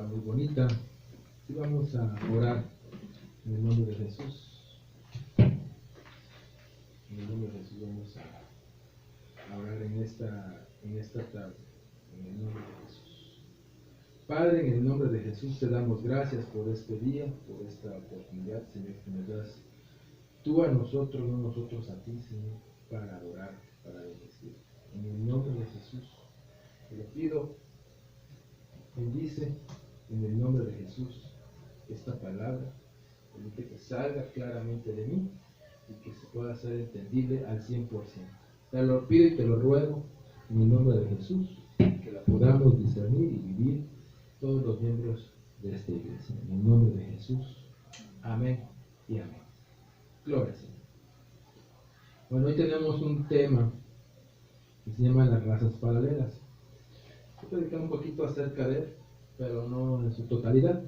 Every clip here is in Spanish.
muy bonita. Y vamos a orar en el nombre de Jesús. En el nombre de Jesús vamos a orar en esta tarde. En el nombre de Jesús. Padre, en el nombre de Jesús te damos gracias por este día, por esta oportunidad, Señor, que nos das tú a nosotros, no nosotros a ti, Señor, para adorar, para bendecir. En el nombre de Jesús te lo pido, bendice en el nombre de Jesús esta palabra, permite que salga claramente de mí y que se pueda hacer entendible al 100%. Te lo pido y te lo ruego en el nombre de Jesús, que la podamos discernir y vivir todos los miembros de esta iglesia. En el nombre de Jesús. Amén y amén. Gloria al Señor. Bueno, hoy tenemos un tema que se llama las razas paralelas. Voy a predicar un poquito acerca de él, pero no en su totalidad.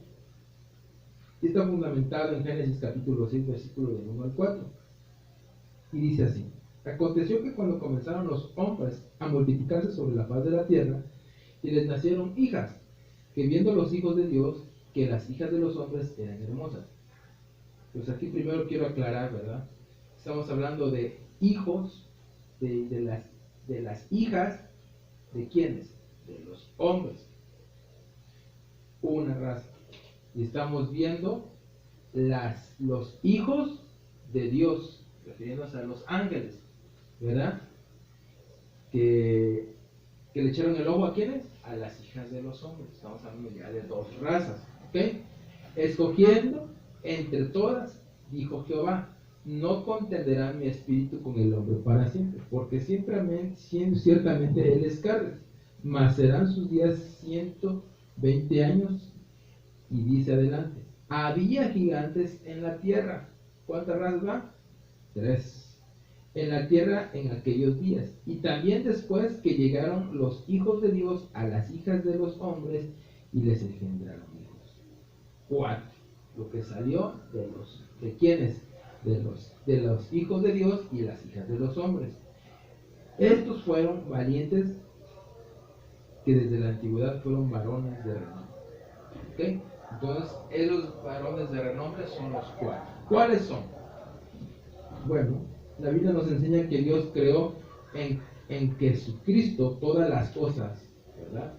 Y está fundamentado en Génesis capítulo 6, versículo del 1 al 4. Y dice así: aconteció que cuando comenzaron los hombres a multiplicarse sobre la faz de la tierra, y les nacieron hijas, que viendo los hijos de Dios, que las hijas de los hombres eran hermosas. Pues aquí primero quiero aclarar, ¿verdad? Estamos hablando de hijos, de las hijas, ¿de quiénes? De los hombres. Una raza. Y estamos viendo los hijos de Dios, refiriéndose a los ángeles, ¿verdad? Que le echaron el ojo a quiénes? A las hijas de los hombres. Estamos hablando ya de dos razas, ¿ok? Escogiendo entre todas, dijo Jehová, no contenderá mi espíritu con el hombre para siempre, porque ciertamente él es carne, mas serán sus días 120 años. Y dice adelante: había gigantes en la tierra. ¿Cuántas razas va? 3. En la tierra en aquellos días. Y también después que llegaron los hijos de Dios a las hijas de los hombres y les engendraron hijos. 4. Lo que salió ¿de quiénes? De los hijos de Dios y las hijas de los hombres. Estos fueron valientes, que desde la antigüedad fueron varones de renombre. ¿Ok? Entonces, esos varones de renombre son los 4. ¿Cuáles son? Bueno, la Biblia nos enseña que Dios creó en Jesucristo todas las cosas, ¿verdad?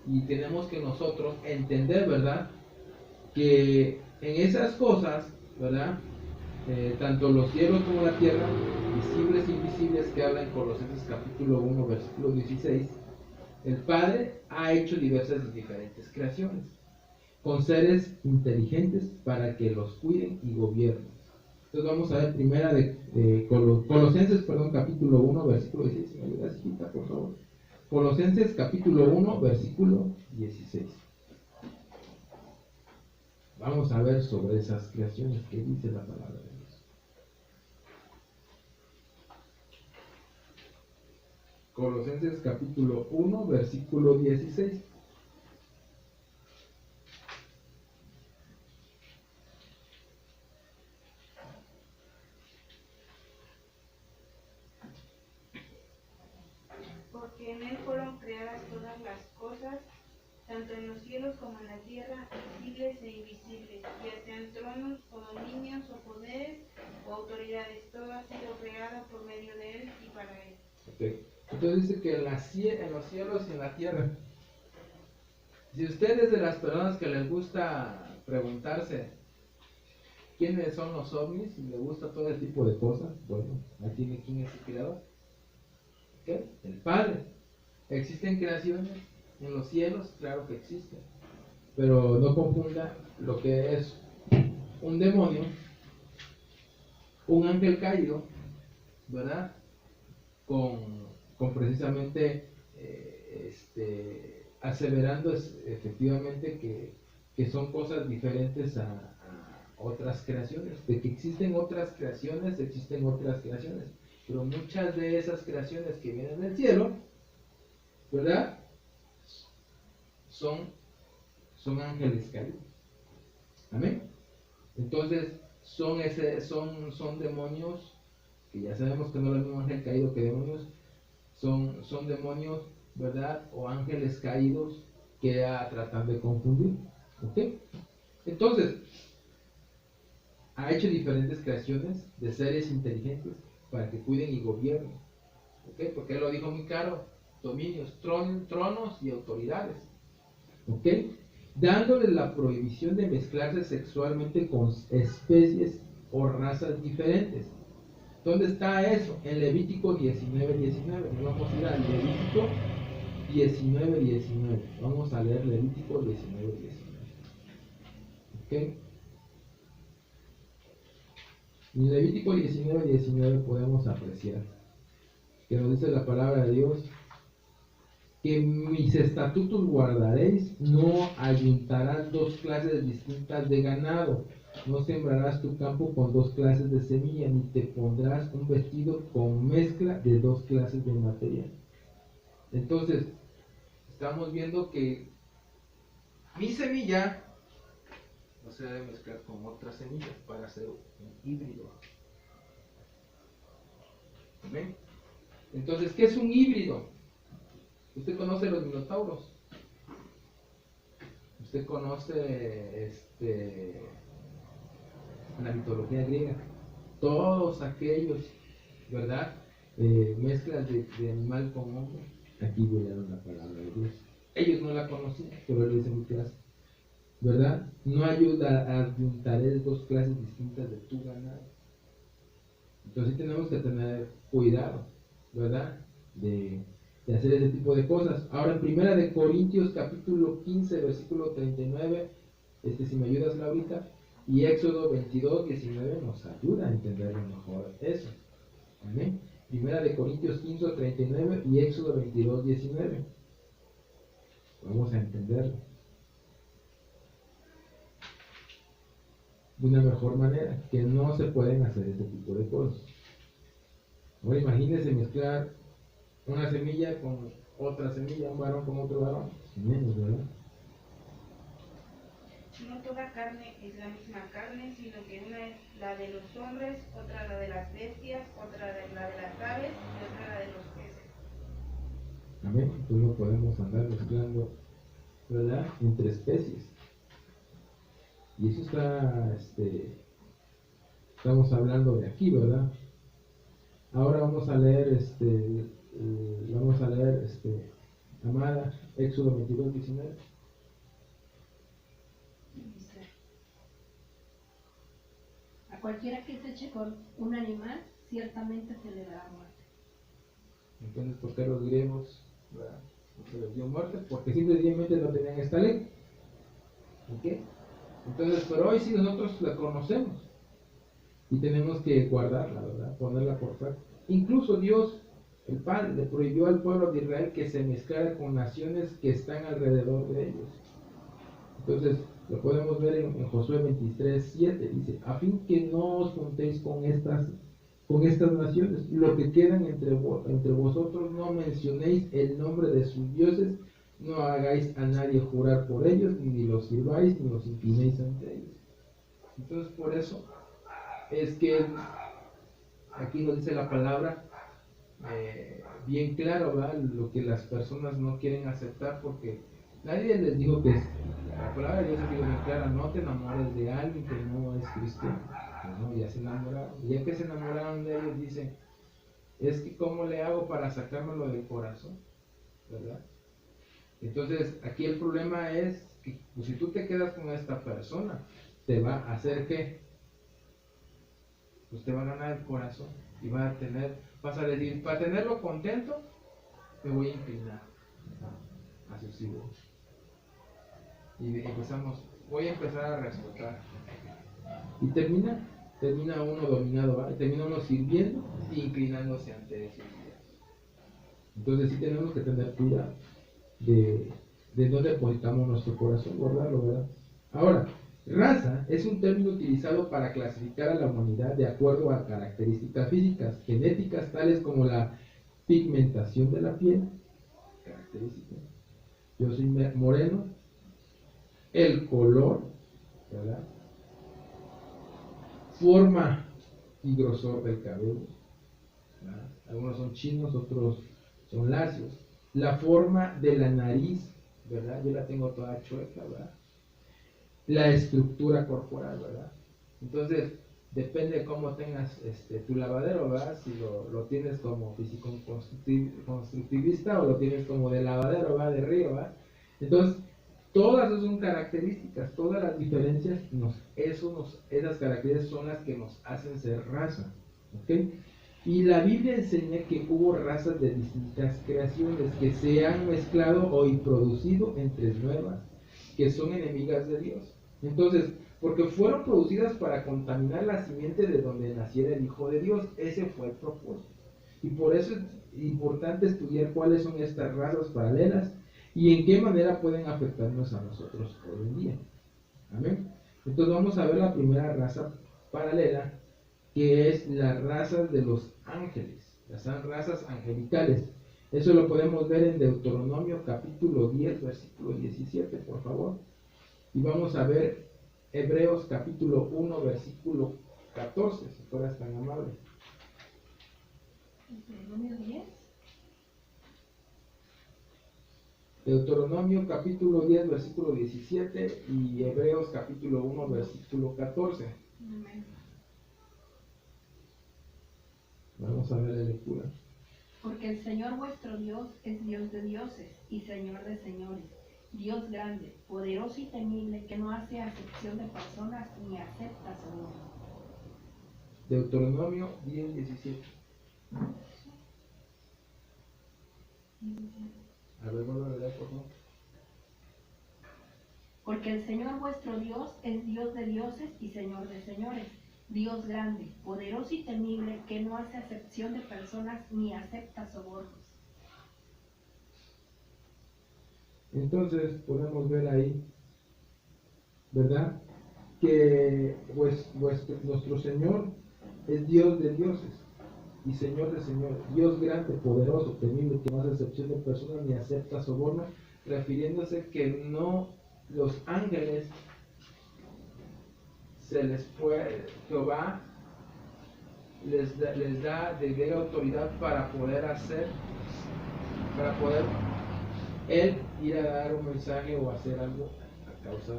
Y tenemos que nosotros entender, ¿verdad?, que en esas cosas, ¿verdad?, tanto los cielos como la tierra, visibles e invisibles, que habla en Colosenses capítulo 1, versículo 16, el Padre ha hecho diversas y diferentes creaciones, con seres inteligentes para que los cuiden y gobiernen. Entonces vamos a ver primera de Colosenses, capítulo 1, versículo 16. Si me ayudas, hijita, por favor. Colosenses capítulo 1, versículo 16. Vamos a ver sobre esas creaciones que dice la palabra de Dios. Colosenses capítulo 1, versículo 16. Porque en él fueron creadas todas las cosas, tanto en los cielos como en la tierra, visibles e invisibles, ya sean tronos o dominios o poderes o autoridades, todo ha sido creado por medio de él y para él. Okay. Entonces dice que en los cielos y en la tierra. Si usted es de las personas que les gusta preguntarse quiénes son los ovnis y le gusta todo ese tipo de cosas, bueno, ahí tiene quién es el creador. ¿Okay? El Padre. ¿Existen creaciones en los cielos? Claro que existen. Pero no confunda lo que es un demonio, un ángel caído, ¿verdad?, con precisamente aseverando efectivamente que son cosas diferentes a otras creaciones. De que existen otras creaciones, pero muchas de esas creaciones que vienen del cielo, ¿verdad?, son ángeles caídos. Amén. Entonces son demonios, que ya sabemos que no es el mismo ángel caído que demonios, son demonios, ¿verdad?, o ángeles caídos queda tratando de confundir. ¿Ok? Entonces, ha hecho diferentes creaciones de seres inteligentes para que cuiden y gobiernen. ¿Ok? Porque él lo dijo muy claro: dominios, tronos y autoridades. ¿Ok? Dándoles la prohibición de mezclarse sexualmente con especies o razas diferentes. ¿Dónde está eso? En Levítico 19:19. Nos vamos a ir al Levítico 19:19. Vamos a leer Levítico 19:19. ¿Ok? En Levítico 19:19 podemos apreciar que nos dice la palabra de Dios: que mis estatutos guardaréis, no ayuntarás dos clases distintas de ganado, no sembrarás tu campo con dos clases de semilla, ni te pondrás un vestido con mezcla de dos clases de material. Entonces, estamos viendo que mi semilla no se debe mezclar con otras semillas para hacer un híbrido. ¿Ven? Entonces, ¿qué es un híbrido? ¿Usted conoce los minotauros? ¿Usted conoce la mitología griega? Todos aquellos, ¿verdad? Mezclas de animal con hombre. Aquí volaron la palabra de Dios. Ellos no la conocían, pero él dice muy claro, ¿verdad? No ayuntaré dos clases distintas de tu ganado. Entonces tenemos que tener cuidado, ¿verdad? De hacer ese tipo de cosas. Ahora, en Primera de Corintios capítulo 15 versículo 39, si me ayudas, Laurita, y Éxodo 22:19 nos ayuda a entender mejor eso. ¿Amén? Primera de Corintios 15:39 y Éxodo 22:19. Vamos a entenderlo de una mejor manera, que no se pueden hacer este tipo de cosas. Ahora imagínense mezclar una semilla con otra semilla, un varón con otro varón, menos, ¿verdad? No toda carne es la misma carne, sino que una es la de los hombres, otra la de las bestias, otra la de las aves y otra la de los peces. Amén. Entonces no podemos andar mezclando, ¿verdad?, entre especies. Y eso está, estamos hablando de aquí, ¿verdad? Ahora vamos a leer, Amada, Éxodo 22:19. Dice: a cualquiera que se eche con un animal, ciertamente se le dará muerte. Entonces, ¿por qué los griegos, ¿verdad?, no se les dio muerte? Porque simplemente no tenían esta ley. ¿Ok? Entonces, pero hoy sí nosotros la conocemos y tenemos que guardarla, ¿verdad? Ponerla por fe. Incluso Dios, el Padre, le prohibió al pueblo de Israel que se mezclara con naciones que están alrededor de ellos. Entonces, lo podemos ver en Josué 23:7, dice: a fin que no os juntéis con estas naciones, lo que quedan entre vosotros, no mencionéis el nombre de sus dioses, no hagáis a nadie jurar por ellos, ni los sirváis, ni os inclinéis ante ellos. Entonces, por eso es que aquí nos dice la palabra bien claro, ¿verdad?, lo que las personas no quieren aceptar, porque nadie les dijo que la palabra de Dios es bien clara: no te enamores de alguien que no es cristiano. ¿No? Ya se enamoraron, y ya que se enamoraron de ellos, dicen: es que ¿cómo le hago para sacármelo del corazón? ¿Verdad? Entonces aquí el problema es que, pues, si tú te quedas con esta persona, te va a hacer ¿qué? Pues te va a ganar el corazón y vas a decir: para tenerlo contento, me voy a inclinar a sus hijos. Y empezamos: voy a empezar a respetar. Y termina uno dominado, ¿vale? Termina uno sirviendo e inclinándose ante esos días. Entonces sí tenemos que tener cuidado de dónde depositamos nuestro corazón, guardarlo, ¿verdad? Ahora, raza es un término utilizado para clasificar a la humanidad de acuerdo a características físicas, genéticas, tales como la pigmentación de la piel, característica. Yo soy moreno, el color, ¿verdad?, forma y grosor del cabello, ¿verdad? Algunos son chinos, otros son lacios. La forma de la nariz, ¿verdad? Yo la tengo toda chueca, ¿verdad? La estructura corporal, ¿verdad? Entonces, depende de cómo tengas tu lavadero, ¿verdad? Si lo tienes como físico-constructivista o lo tienes como de lavadero, ¿verdad? De río, ¿verdad? Entonces, todas esas son características, todas las diferencias, esas características son las que nos hacen ser raza, ¿ok? Y la Biblia enseña que hubo razas de distintas creaciones que se han mezclado o producido entre nuevas, que son enemigas de Dios. Entonces, porque fueron producidas para contaminar la simiente de donde naciera el Hijo de Dios, ese fue el propósito. Y por eso es importante estudiar cuáles son estas razas paralelas y en qué manera pueden afectarnos a nosotros hoy en día. Amén. Entonces vamos a ver la primera raza paralela, que es la raza de los ángeles, las razas angelicales. Eso lo podemos ver en Deuteronomio capítulo 10, versículo 17, por favor. Y vamos a ver Hebreos capítulo 1, versículo 14, si fueras tan amable. Deuteronomio 10. Deuteronomio capítulo 10, versículo 17 y Hebreos capítulo 1, versículo 14. Amén. Vamos a ver la lectura. Porque el Señor vuestro Dios es Dios de dioses y Señor de señores, Dios grande, poderoso y temible, que no hace acepción de personas ni acepta soborno. Deuteronomio 10, 17. A ver, vuelvo a leer, por favor. Porque el Señor vuestro Dios es Dios de dioses y Señor de señores, Dios grande, poderoso y temible, que no hace acepción de personas ni acepta sobornos. Entonces podemos ver ahí, ¿verdad? Que nuestro Señor es Dios de dioses y Señor de señores, Dios grande, poderoso, temible, que no hace acepción de personas ni acepta soborno, refiriéndose que no los ángeles Jehová les da de autoridad para poder él ir a dar un mensaje o hacer algo a causa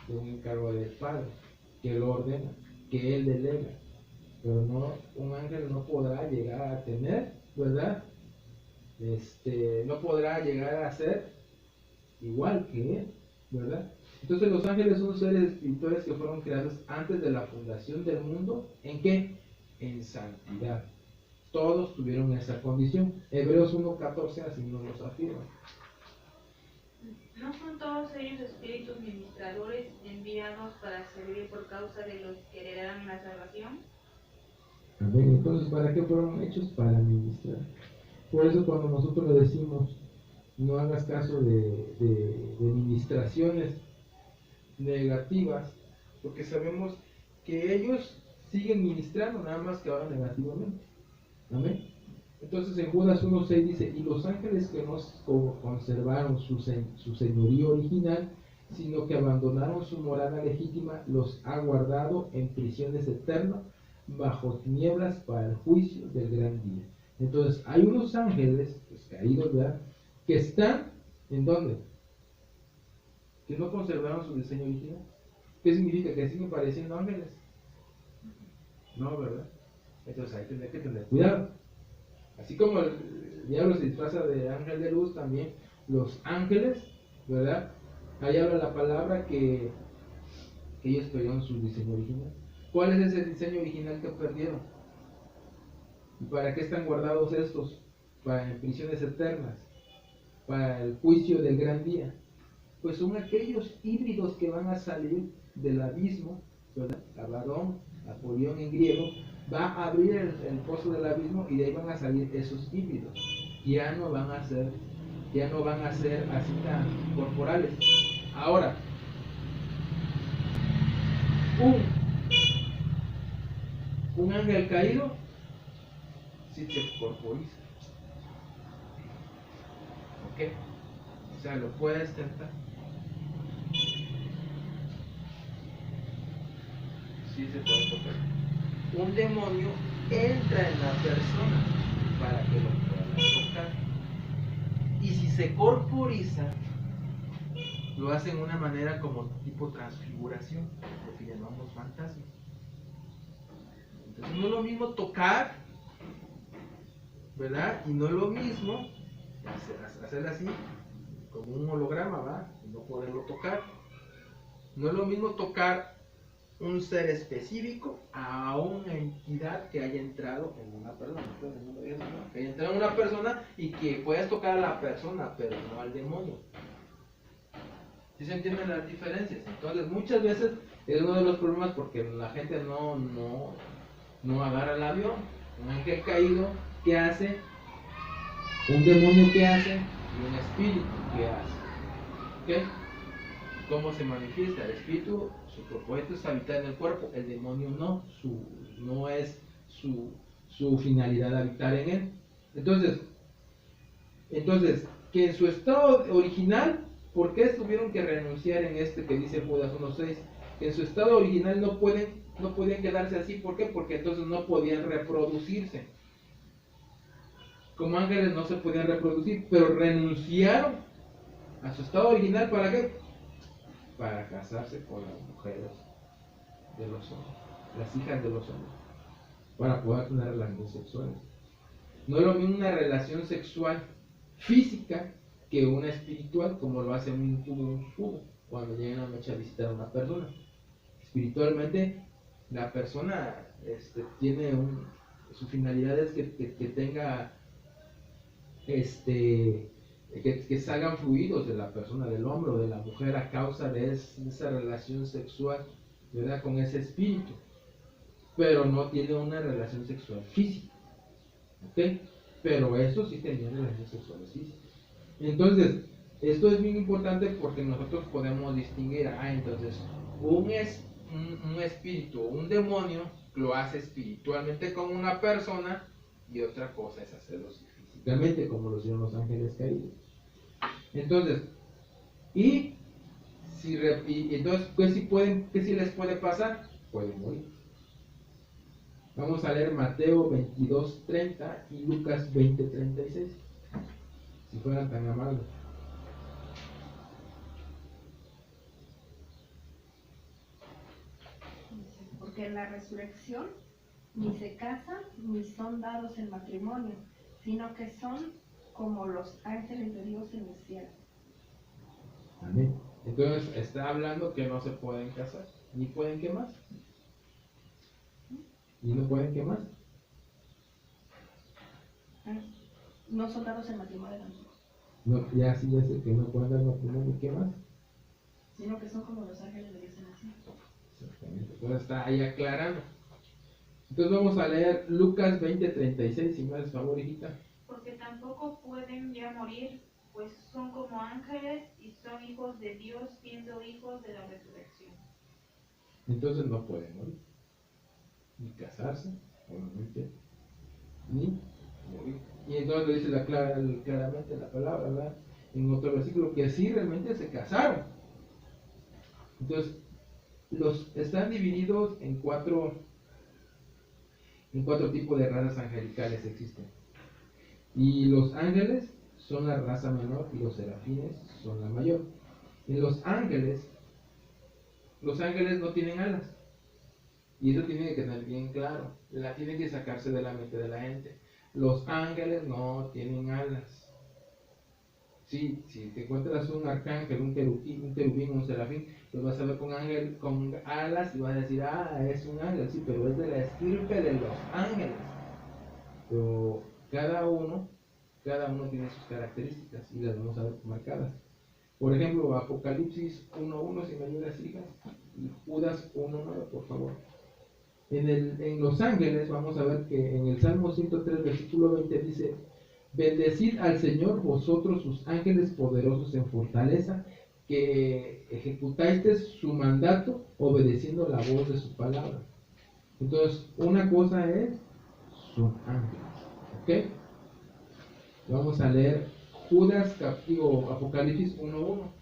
de un encargo del Padre, que lo ordena, que él delega. Pero no, un ángel no podrá llegar a tener, ¿verdad? No podrá llegar a ser igual que él, ¿verdad? Entonces los ángeles son seres espirituales que fueron creados antes de la fundación del mundo. ¿En qué? En santidad. Todos tuvieron esa condición. Hebreos 1:14 así nos lo afirma. ¿No son todos ellos espíritus ministradores enviados para servir por causa de los que heredarán la salvación? Amén. Entonces, ¿para qué fueron hechos? Para ministrar. Por eso cuando nosotros le decimos, no hagas caso de ministraciones negativas, porque sabemos que ellos siguen ministrando, nada más que ahora negativamente. Amén. Entonces en Judas 1:6 dice, y los ángeles que no conservaron su señorío original, sino que abandonaron su morada legítima, los ha guardado en prisiones eternas, bajo tinieblas para el juicio del gran día. Entonces hay unos ángeles, pues caídos, ¿verdad?, que están, ¿en dónde? Que no conservaron su diseño original. ¿Qué significa? Que siguen pareciendo ángeles. No, ¿verdad? Entonces hay que tener cuidado. Así como el diablo se disfraza de ángel de luz, también los ángeles, ¿verdad? Ahí habla la palabra que ellos perdieron su diseño original. ¿Cuál es ese diseño original que perdieron? ¿Y para qué están guardados estos? Para prisiones eternas, para el juicio del gran día. Pues son aquellos híbridos que van a salir del abismo, ¿verdad? Abadón, Apolión en griego, va a abrir el pozo del abismo y de ahí van a salir esos híbridos. Ya no van a ser así tan corporales. Ahora, un ángel caído sí se corporiza. ¿Ok? O sea, lo puedes tentar. Sí se puede tocar. Un demonio entra en la persona para que lo pueda tocar. Y si se corporiza, lo hacen de una manera como tipo transfiguración, lo que llamamos fantasmas. Entonces no es lo mismo tocar, ¿verdad? Y no es lo mismo hacer así, como un holograma, ¿va? Y no poderlo tocar. No es lo mismo tocar un ser específico a una entidad que haya entrado en una persona. Que haya entrado en una persona y que puedas tocar a la persona, pero no al demonio. ¿Sí se entienden las diferencias? Entonces, muchas veces es uno de los problemas porque la gente no agarra el avión. Un ángel caído, ¿qué hace? Un demonio, ¿qué hace? Y un espíritu, ¿qué hace? ¿Ok? ¿Cómo se manifiesta? El espíritu, su propósito es habitar en el cuerpo, el demonio no, no es su finalidad habitar en él. Entonces, que en su estado original, ¿por qué tuvieron que renunciar en este que dice Judas 1:6? Que en su estado original no podían quedarse así, ¿por qué? Porque entonces no podían reproducirse. Como ángeles no se podían reproducir, pero renunciaron a su estado original, ¿para qué? Para casarse con las mujeres de los hombres, las hijas de los hombres, para poder tener relaciones sexuales. No es lo mismo una relación sexual física que una espiritual, como lo hace un incubo cuando llega una noche a visitar a una persona. Espiritualmente, la persona tiene su finalidad es que tenga que salgan fluidos de la persona, del hombre o de la mujer a causa de esa relación sexual, ¿verdad? Con ese espíritu, pero no tiene una relación sexual física, ¿ok? Pero eso sí tenía relaciones sexuales físicas. Entonces, esto es bien importante porque nosotros podemos distinguir, entonces, un espíritu o un demonio lo hace espiritualmente con una persona y otra cosa es hacerlo físicamente, como lo hicieron los ángeles caídos. Entonces, entonces, ¿qué si les puede pasar? Pueden morir. Vamos a leer Mateo 22:30 y Lucas 20:36. Si fueran tan amables. Porque en la resurrección ni se casan ni son dados en matrimonio, sino que son como los ángeles de Dios en el cielo. Amén. Entonces está hablando que no se pueden casar, ni pueden qué más. ¿Y no pueden qué más? No son dados en matrimonio tampoco. No, ya sí, ya sé que no pueden dar matrimonio, ¿qué más? Sino que son como los ángeles de Dios en el cielo. Exactamente. Entonces está ahí aclarando. Entonces vamos a leer Lucas 20:36, si me haces favor, hijita. Porque tampoco pueden ya morir, pues son como ángeles y son hijos de Dios, siendo hijos de la resurrección. Entonces no pueden morir, ni casarse, obviamente, ni morir. Y entonces lo dice claramente la palabra, ¿verdad? En otro versículo, que sí realmente se casaron. Entonces, están divididos en cuatro tipos de razas angelicales existen. Y los ángeles son la raza menor y los serafines son la mayor. En los ángeles no tienen alas. Y eso tiene que tener bien claro. Tiene que sacarse de la mente de la gente. Los ángeles no tienen alas. Sí, si te encuentras un arcángel, un querubín, un serafín, pues vas a ver con alas y vas a decir, es un ángel, sí, pero es de la estirpe de los ángeles. Pero cada uno tiene sus características y las vamos a ver marcadas. Por ejemplo, Apocalipsis 1:1, si me ayudas, hijas, y Judas 1:9, por favor. En los ángeles vamos a ver que en el Salmo 103, versículo 20 dice: bendecid al Señor vosotros sus ángeles poderosos en fortaleza, que ejecutasteis su mandato obedeciendo la voz de su palabra. Entonces, una cosa es son ángeles, ¿ok? Vamos a leer Apocalipsis 1:1.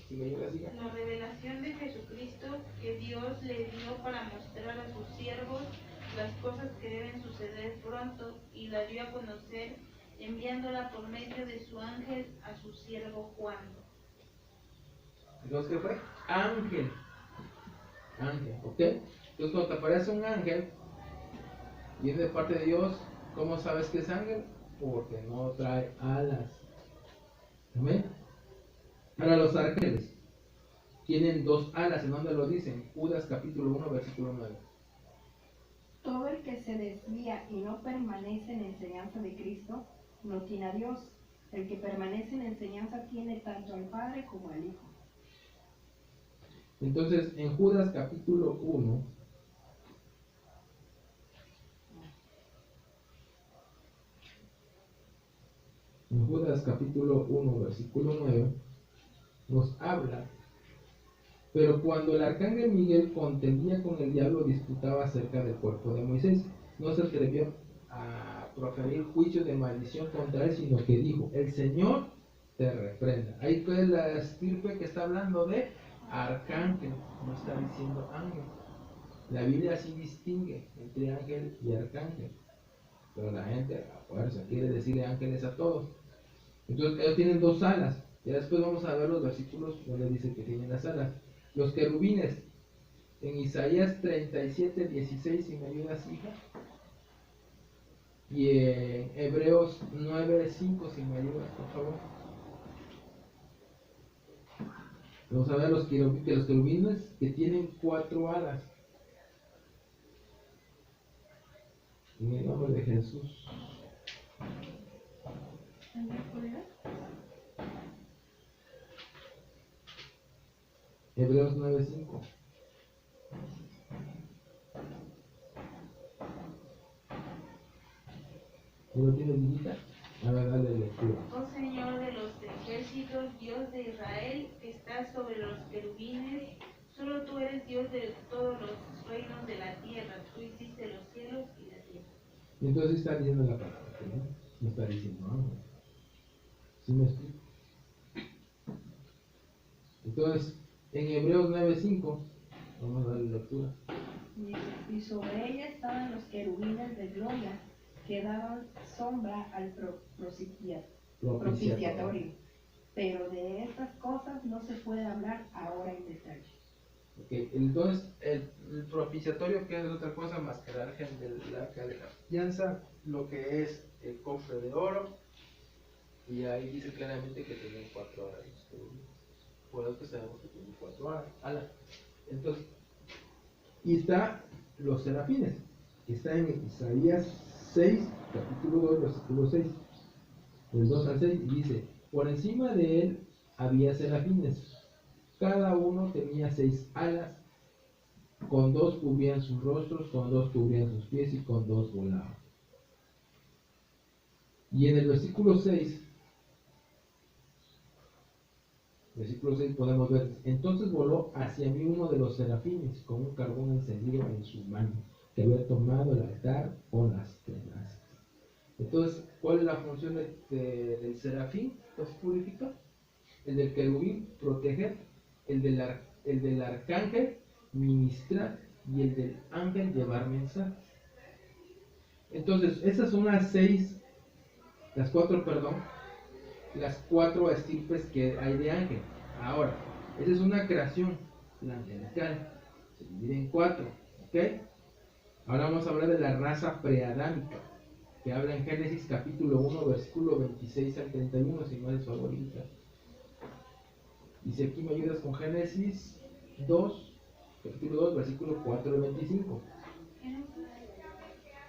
Si me ayudas, diga. La revelación de Jesucristo que Dios le dio para mostrar a sus siervos las cosas que deben suceder pronto, y la dio a conocer enviándola por medio de su ángel a su siervo Juan. Entonces, ¿qué fue? Ángel. Ángel, ¿ok? Entonces, cuando te aparece un ángel, viene de parte de Dios, ¿cómo sabes que es ángel? Porque no trae alas. ¿Amén? Ahora, los ángeles tienen dos alas. ¿En dónde lo dicen? Judas capítulo 1, versículo 9. Todo el que se desvía y no permanece en la enseñanza de Cristo, no tiene a Dios. El que permanece en la enseñanza tiene tanto al Padre como al Hijo. Entonces, en Judas capítulo 1, versículo 9, nos habla: pero cuando el arcángel Miguel contendía con el diablo, disputaba acerca del cuerpo de Moisés, no se atrevió a proferir juicio de maldición contra él, sino que dijo: el Señor te reprenda. Ahí es la estirpe que está hablando de arcángel, no está diciendo ángel. La Biblia sí distingue entre ángel y arcángel, pero la gente a fuerza quiere decirle ángeles a todos. Entonces ellos tienen dos alas. Ya después vamos a ver los versículos donde dice que tienen las alas. Los querubines, en Isaías 37, 16, si me ayudas, hija. Y en Hebreos 9, 5, si me ayudas, por favor. Vamos a ver los querubines que tienen 4 alas. En el nombre de Jesús. Hebreos 9:5. ¿No lo tienes, hijita? A ver, dale lectura. Oh Señor de los ejércitos, Dios de Israel, que estás sobre los querubines, solo tú eres Dios de todos los reinos de la tierra. Tú hiciste los cielos y la tierra. Y entonces está diciendo la palabra, ¿no? No está diciendo ángel. ¿Sí me explico? Entonces, en Hebreos 9:5, vamos a darle lectura. Y sobre ella estaban los querubines de gloria, que daban sombra al propiciatorio. Pero de estas cosas no se puede hablar ahora en detalle. Okay. Entonces, el propiciatorio, que es otra cosa más que el ángel del arca de la alianza, lo que es el cofre de oro, y ahí dice claramente que tienen 4 alas. Por eso que sabemos que tienen 4 alas. Entonces, y está los serafines, que está en Isaías 6, capítulo 2, versículo 6, del 2 al 6, y dice: por encima de él había serafines, cada uno tenía 6 alas, con 2 cubrían sus rostros, con 2 cubrían sus pies y con 2 volaban. Y en el versículo 6 podemos ver: entonces voló hacia mí uno de los serafines con un carbón encendido en su mano, que había tomado el altar con las tenazas. Entonces, ¿cuál es la función del serafín? Los purifica. El del querubín, proteger. El del arcángel, ministrar. Y el del ángel, llevar mensajes. Entonces, esas son las 4 estirpes que hay de ángel. Ahora, esa es una creación, la angelical. Se divide en 4. ¿Ok? Ahora vamos a hablar de la raza preadámica, que habla en Génesis capítulo 1, versículo 26 al 31, si no es favorita. Dice aquí, ¿me ayudas con Génesis 2, capítulo 2, versículo 4 al 25?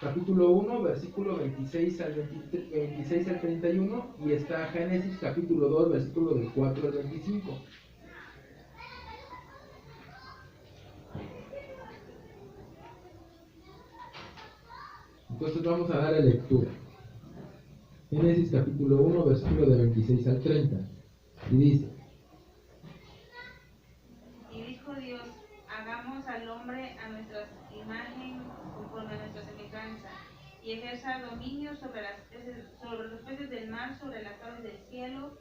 Capítulo 1, versículo 26 al 31, y está Génesis capítulo 2, versículo del 4 al 25. Entonces vamos a darle lectura. Génesis capítulo 1, versículo de 26 al 30. Y dice: Y dijo Dios: hagamos al hombre a nuestra imagen, conforme a nuestra semejanza, y ejerza dominio sobre los peces del mar, sobre las aves del cielo,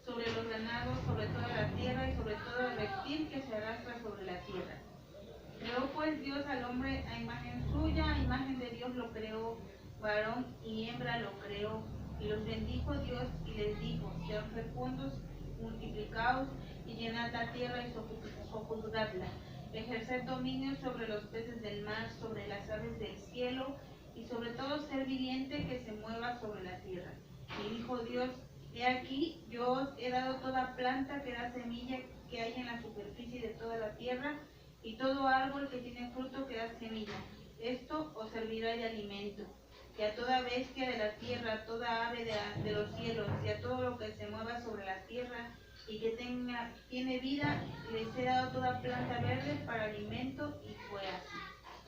sobre los ganados, sobre toda la tierra y sobre todo reptil que se arrastra sobre la tierra. Creó pues Dios al hombre a imagen suya, a imagen de Dios lo creó, varón y hembra lo creó, y los bendijo Dios y les dijo: sean fecundos, multiplicaos, y llenad la tierra y sojuzgadla. Ejerced dominio sobre los peces del mar, sobre las aves del cielo y sobre todo ser viviente que se mueva sobre la tierra. Y dijo Dios: He aquí, yo os he dado toda planta que da semilla que hay en la superficie de toda la tierra, y todo árbol que tiene fruto que da semilla. Esto os servirá de alimento. Y a toda bestia de la tierra, a toda ave de los cielos, y a todo lo que se mueva sobre la tierra y que tiene vida, les he dado toda planta verde para alimento, y fue así.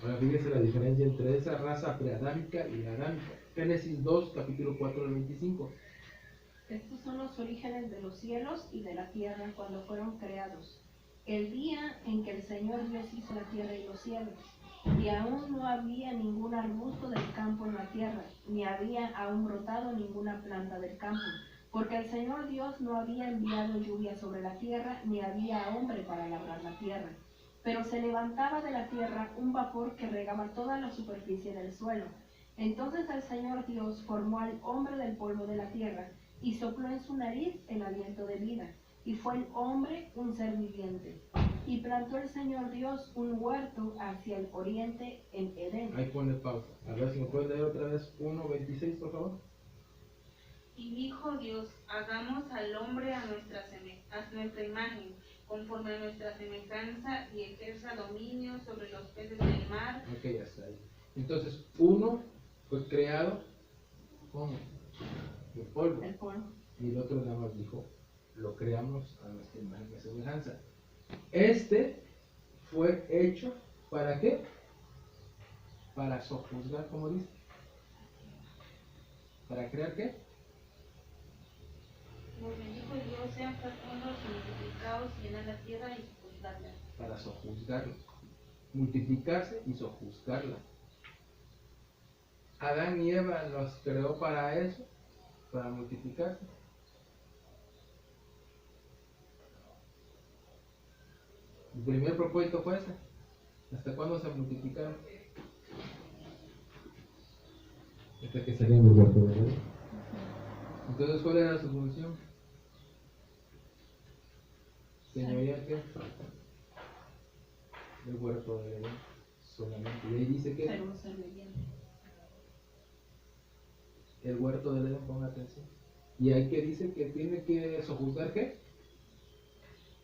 Ahora fíjese la diferencia entre esa raza preadámica y la adámica. Génesis 2, capítulo 4 al 25. Estos son los orígenes de los cielos y de la tierra cuando fueron creados. El día en que el Señor Dios hizo la tierra y los cielos. Y aún no había ningún arbusto del campo en la tierra, ni había aún brotado ninguna planta del campo, porque el Señor Dios no había enviado lluvia sobre la tierra, ni había hombre para labrar la tierra. Pero se levantaba de la tierra un vapor que regaba toda la superficie del suelo. Entonces el Señor Dios formó al hombre del polvo de la tierra, y sopló en su nariz el aliento de vida, y fue el hombre un ser viviente. Y plantó el Señor Dios un huerto hacia el oriente en Edén. Ahí pone pausa. A ver si me puedes leer otra vez 1:26, por favor. Y dijo Dios: Hagamos al hombre a nuestra imagen, conforme a nuestra semejanza, y ejerza dominio sobre los peces del mar. Ok, ya está ahí. Entonces, uno fue creado ¿cómo? De polvo. El polvo. Y el otro nada más dijo: lo creamos a nuestra imagen y semejanza. Este fue hecho ¿para qué? Para sojuzgar, como dice. ¿Para crear qué? Nos bendijo Dios: sean fecundos y multiplicados, y llenad la tierra y sojuzgadla. Para sojuzgarla. Multiplicarse y sojuzgarla. Adán y Eva los creó para eso, para multiplicarse. El primer propósito fue ese. ¿Hasta cuándo se multiplicaron? Hasta que salían del huerto de Edén. Entonces, ¿cuál era su función? Señoría, ¿qué? El huerto de Edén solamente. Y ahí dice que Ser un ser viviente. el huerto de Edén, ponga atención. Y ahí que dice que tiene que sojuzgar ¿qué?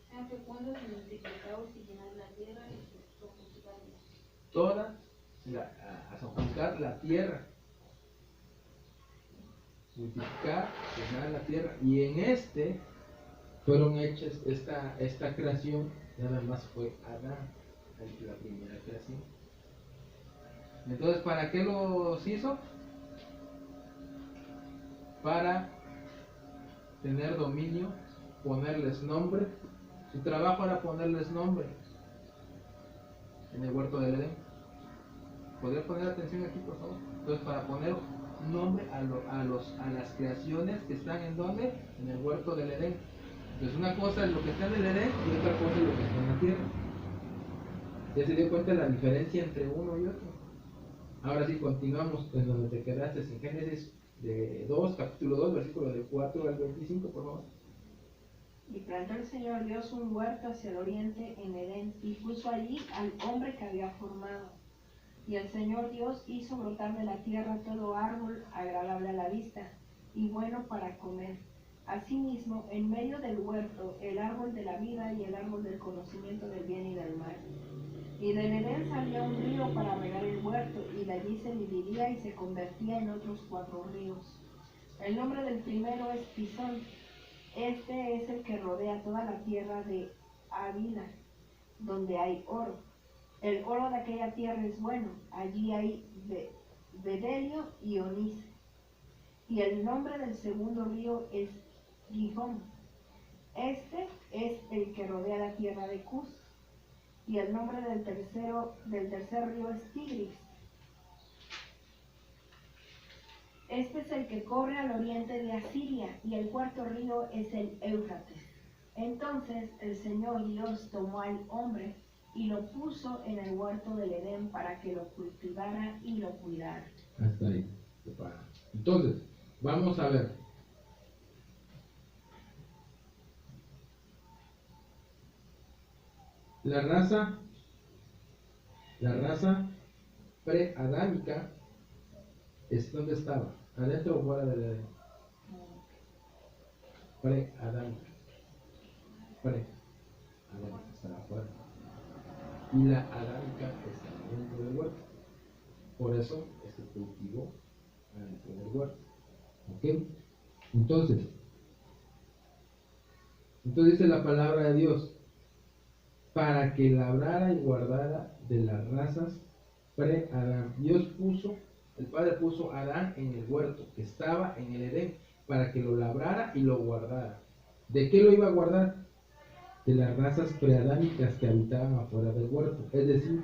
Sean fecundos y multiplicados, y llenad la tierra y sojuzgadla. Toda a sojuzgar la tierra. Multiplicar, llenar la tierra. Y en este fueron hechas esta creación, nada más fue Adán, la primera creación. Entonces, ¿para qué los hizo? Para tener dominio, ponerles nombre. Su trabajo era ponerles nombre en el huerto del Edén. ¿Podría poner atención aquí, por favor? Entonces, para poner nombre a las creaciones que están en donde, en el huerto del Edén. Entonces, una cosa es lo que está en el Edén y otra cosa es lo que está en la tierra. ¿Ya se dio cuenta de la diferencia entre uno y otro? Ahora sí, continuamos en donde te quedaste, en Génesis 2, capítulo 2, versículo del 4 al 25, por favor. Y plantó el Señor Dios un huerto hacia el oriente en Edén, y puso allí al hombre que había formado. Y el Señor Dios hizo brotar de la tierra todo árbol agradable a la vista y bueno para comer. Asimismo, en medio del huerto, el árbol de la vida y el árbol del conocimiento del bien y del mal. Y del Edén salía un río para regar el huerto, y de allí se dividía y se convertía en otros 4 ríos. El nombre del primero es Pisón. Este es el que rodea toda la tierra de Ávila, donde hay oro. El oro de aquella tierra es bueno, allí hay bedelio y onís. Y el nombre del segundo río es Gihón. Este es el que rodea la tierra de Cus. Y el nombre del tercer río es Tigris. Este es el que corre al oriente de Asiria, y el cuarto río es el Éufrates. Entonces el Señor Dios tomó al hombre y lo puso en el huerto del Edén para que lo cultivara y lo cuidara. Hasta ahí. Entonces, vamos a ver. La raza preadámica es donde estaba, adentro o fuera del Edén. Preadámica. Preadámica estaba afuera. Y la adámica estaba dentro del huerto. Por eso se cultivó adentro del huerto. ¿Ok? Entonces dice la palabra de Dios, para que labrara y guardara de las razas pre-Adán. El Padre puso a Adán en el huerto, que estaba en el Edén, para que lo labrara y lo guardara. ¿De qué lo iba a guardar? De las razas preadámicas que habitaban afuera del huerto, es decir,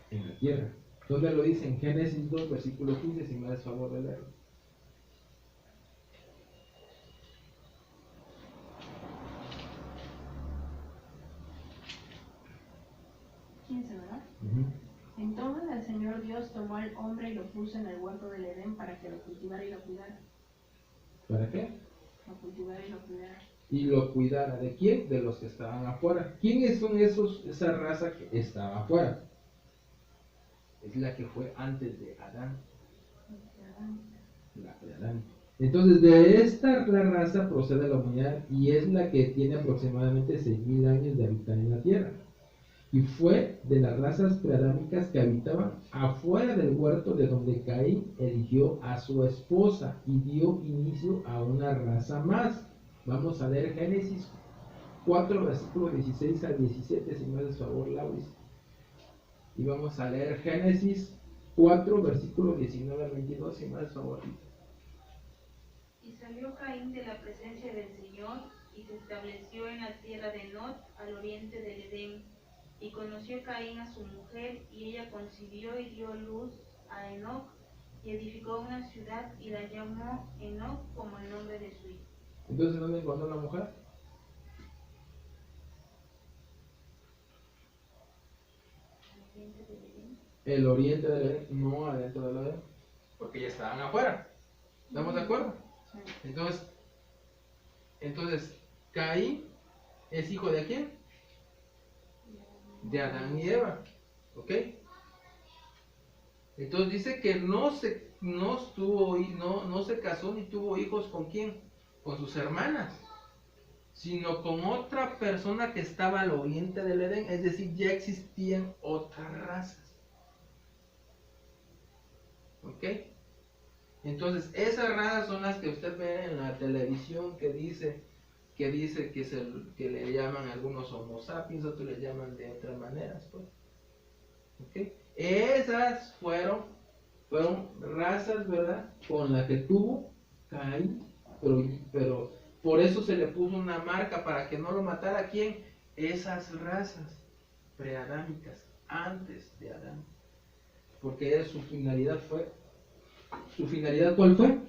en la tierra. ¿Dónde lo dice? En Génesis 2, versículo 15, si me das favor de leerlo. ¿Verdad? Entonces el Señor Dios tomó al hombre y lo puso en el huerto del Edén para que lo cultivara y lo cuidara. ¿Para qué? Lo cultivara y lo cuidara. Y lo cuidara. ¿De quién? De los que estaban afuera. ¿Quiénes son esa raza que estaba afuera? Es la que fue antes de Adán. La preadámica. Entonces, de esta la raza procede la humanidad y es la que tiene aproximadamente 6.000 años de habitar en la tierra. Y fue de las razas preadámicas que habitaban afuera del huerto de donde Caín eligió a su esposa y dio inicio a una raza más. Vamos a leer Génesis 4, versículos 16 al 17, si me haces favor, Lauris. Y vamos a leer Génesis 4, versículos 19 al 22, si me haces favor. Y salió Caín de la presencia del Señor y se estableció en la tierra de Nod, al oriente del Edén. Y conoció Caín a su mujer, y ella concibió y dio luz a Enoc, y edificó una ciudad y la llamó Enoc como el nombre de su hijo. Entonces, ¿dónde encontró la mujer? El oriente del Edén, no adentro del Edén, porque ya estaban afuera. ¿Estamos de acuerdo? Entonces, Caín es hijo de quién? De Adán y Eva. ¿Ok? Entonces dice que no se casó ni tuvo hijos con quién, con sus hermanas, sino con otra persona que estaba al oriente del Edén, es decir, ya existían otras razas. ¿Ok? Entonces esas razas son las que usted ve en la televisión que le llaman algunos Homo sapiens, otros le llaman de otras maneras, pues. ¿Ok? Esas fueron razas, ¿verdad? Con las que tuvo Caín, pero por eso se le puso una marca para que no lo matara. ¿Quién? Esas razas preadámicas, antes de Adán. Porque su finalidad ¿cuál fue?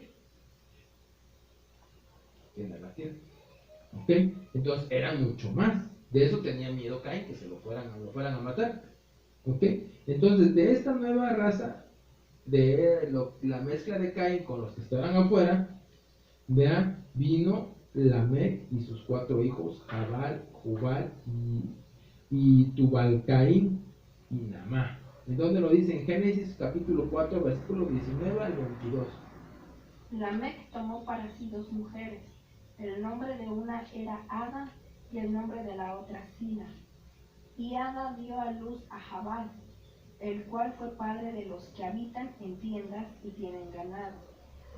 Llenar la tierra. ¿Ok? Entonces eran mucho más. De eso tenía miedo Caín, que lo fueran a matar. ¿Ok? Entonces, de esta nueva raza, la mezcla de Caín con los que estaban afuera, vean, vino Lamec y sus 4 hijos, Jabal, Jubal y Tubal-Caín y Namá. ¿En dónde lo dice? En Génesis capítulo 4, versículo 19 al 22. Lamec tomó para sí 2 mujeres. El nombre de una era Ada y el nombre de la otra Sila. Y Ada dio a luz a Jabal, el cual fue padre de los que habitan en tiendas y tienen ganado.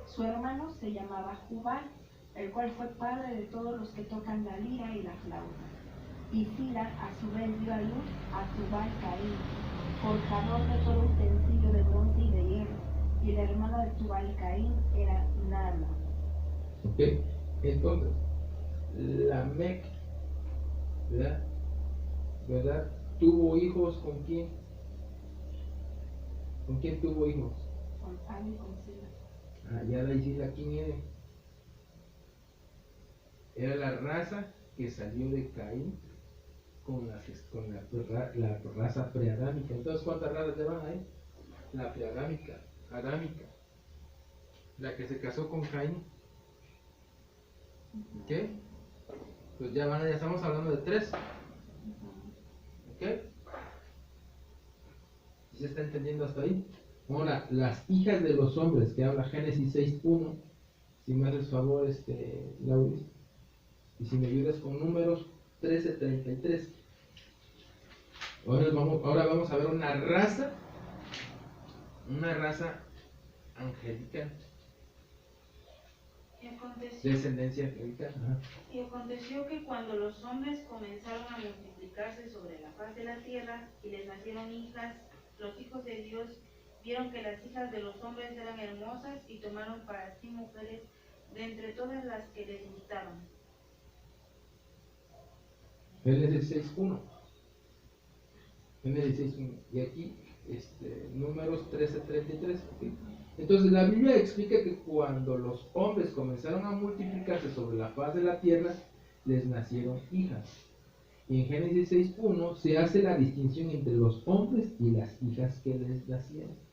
Su hermano se llamaba Jubal, el cual fue padre de todos los que tocan la lira y la flauta. Y Sila a su vez dio a luz a Tubal-Caín, forjador de todo utensilio de bronce y de hierro, y la hermana de Tubal-Caín era Naama. Ok, entonces, Lamec, ¿verdad? ¿Tuvo hijos con quién? ¿Con quién tuvo hijos? Con Ada y con Sila. Ya la Sila, ¿quién era? Era la raza que salió de Caín con la raza preadámica. Entonces, ¿cuántas razas llevan ahí? La preadámica, adámica, la que se casó con Caín. ¿Ok? Pues ya estamos hablando de 3. ¿Sí se está entendiendo hasta ahí? Ahora, las hijas de los hombres, que habla Génesis 6.1, si me haces favor, Lauris, y si me ayudas con números 13:33. Ahora vamos a ver una raza angelical, descendencia angelical. Ajá. Y aconteció que cuando los hombres comenzaron a multiplicarse sobre la faz de la tierra y les nacieron hijas, los hijos de Dios vieron que las hijas de los hombres eran hermosas y tomaron para sí mujeres de entre todas las que les gustaban. Génesis 6.1. Génesis 6.1. Y aquí, números 13:33. ¿Okay? Entonces la Biblia explica que cuando los hombres comenzaron a multiplicarse sobre la faz de la tierra, les nacieron hijas. Y en Génesis 6.1 se hace la distinción entre los hombres y las hijas que les nacieron.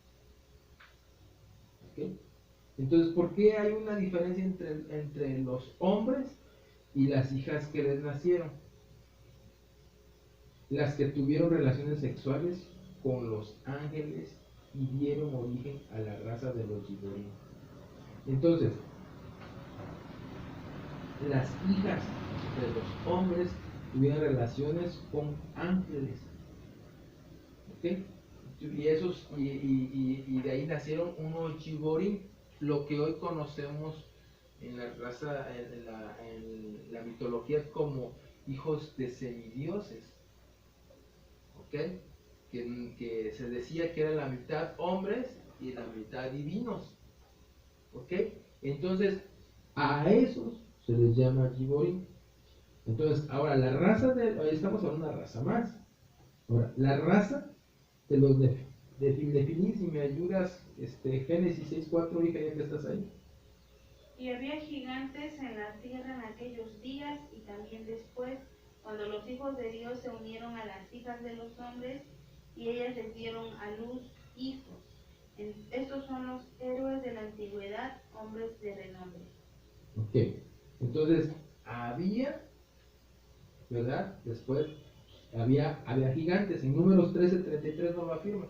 ¿Okay? Entonces, ¿por qué hay una diferencia entre los hombres y las hijas que les nacieron? Las que tuvieron relaciones sexuales con los ángeles y dieron origen a la raza de los Giborim. Entonces, las hijas de los hombres tuvieron relaciones con ángeles. ¿Ok? Y de ahí nacieron unos Giborim, lo que hoy conocemos en la raza, en la mitología como hijos de semidioses. ¿Ok? Que se decía que eran la mitad hombres y la mitad divinos. ¿Ok? Entonces, a esos se les llama Giborim. Entonces, ahora la raza estamos hablando de una raza más. Ahora, la raza de los definir, si me ayudas, Génesis 6.4, hija, ya que estás ahí. Y había gigantes en la tierra en aquellos días y también después, cuando los hijos de Dios se unieron a las hijas de los hombres y ellas les dieron a luz hijos. Estos son los héroes de la antigüedad, hombres de renombre. Ok, entonces había, ¿verdad? Después había gigantes. En Números 13:33 no lo afirma.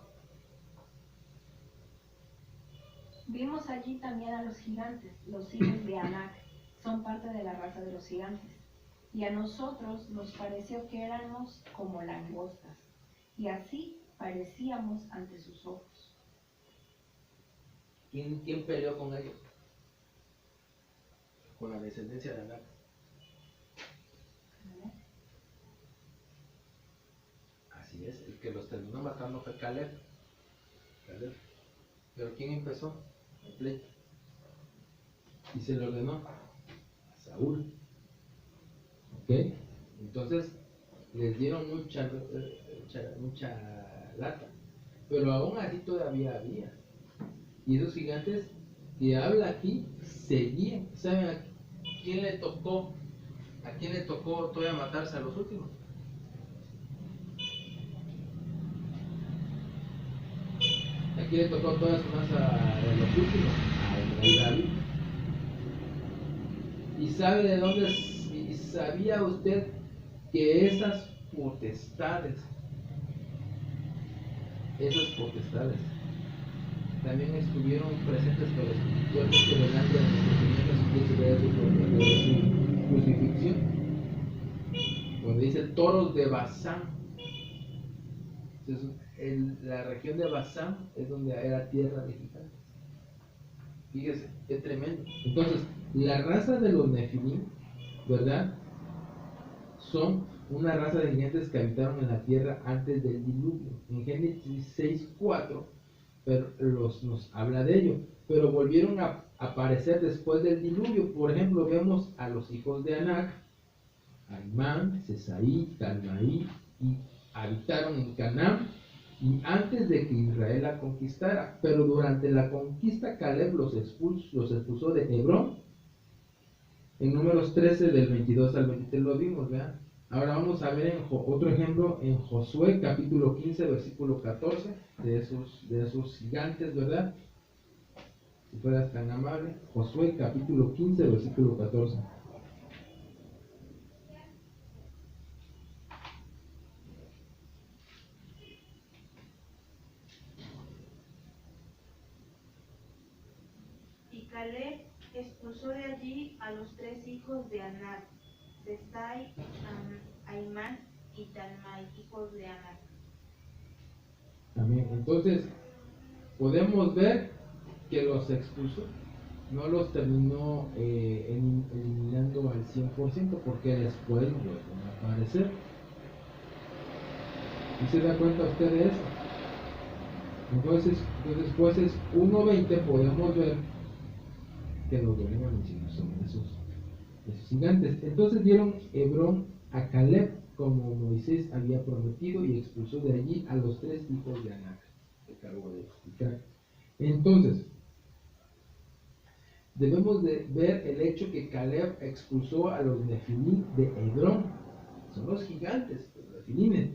Vimos allí también a los gigantes, los hijos de Anac, son parte de la raza de los gigantes. Y a nosotros nos pareció que éramos como langostas, y así parecíamos ante sus ojos. ¿Quién peleó con ellos? Con la descendencia de Anac. Así es, el que los terminó matando fue Caleb. Pero ¿quién empezó el pleito? Y se le ordenó a Saúl. ¿Ok? Entonces les dieron mucha lata. Pero aún así todavía había. Y esos gigantes que habla aquí seguían. ¿Saben a quién le tocó? ¿A quién le tocó todavía matarse a los últimos? ¿A quién le tocó toda su masa de los últimos? Al rey David. ¿Y sabe de dónde? ¿Y sabía usted que esas potestades también estuvieron presentes pero espiritualmente delante de nuestro Señor Jesucristo de su crucifixión? Cuando dice toros de Basán, la región de Basán es donde era tierra de gigantes. Fíjese, qué tremendo. Entonces, la raza de los Nefilim, ¿verdad? Son una raza de gigantes que habitaron en la tierra antes del diluvio. En Génesis 6.4 nos habla de ello, pero volvieron a aparecer después del diluvio. Por ejemplo, vemos a los hijos de Anac, Aimán, Sesaí, Talmaí, y habitaron en Canaán y antes de que Israel la conquistara. Pero durante la conquista Caleb los expulsó de Hebrón. En Números 13 del 22 al 23 lo vimos, ¿verdad? Ahora vamos a ver otro ejemplo en Josué capítulo 15 versículo 14 de esos gigantes, ¿verdad? Si fueras tan amable. Josué capítulo 15 versículo 14. Caleb expulsó de allí a los 3 hijos de Anac, Sesai, Aimán y Talmai, hijos de Anac. Amén. Entonces, podemos ver que los expulsó, no los terminó eliminando al 100% porque después vuelven a aparecer. ¿Y se da cuenta usted de eso? Entonces después es 1:20 podemos ver que los vuelven a mencionar sobre esos gigantes. Entonces dieron Hebrón a Caleb como Moisés había prometido y expulsó de allí a los 3 hijos de Anac, que acabo de explicar. Entonces, debemos de ver el hecho que Caleb expulsó a los Nefilim de Hebrón, son los gigantes, los Nefilines,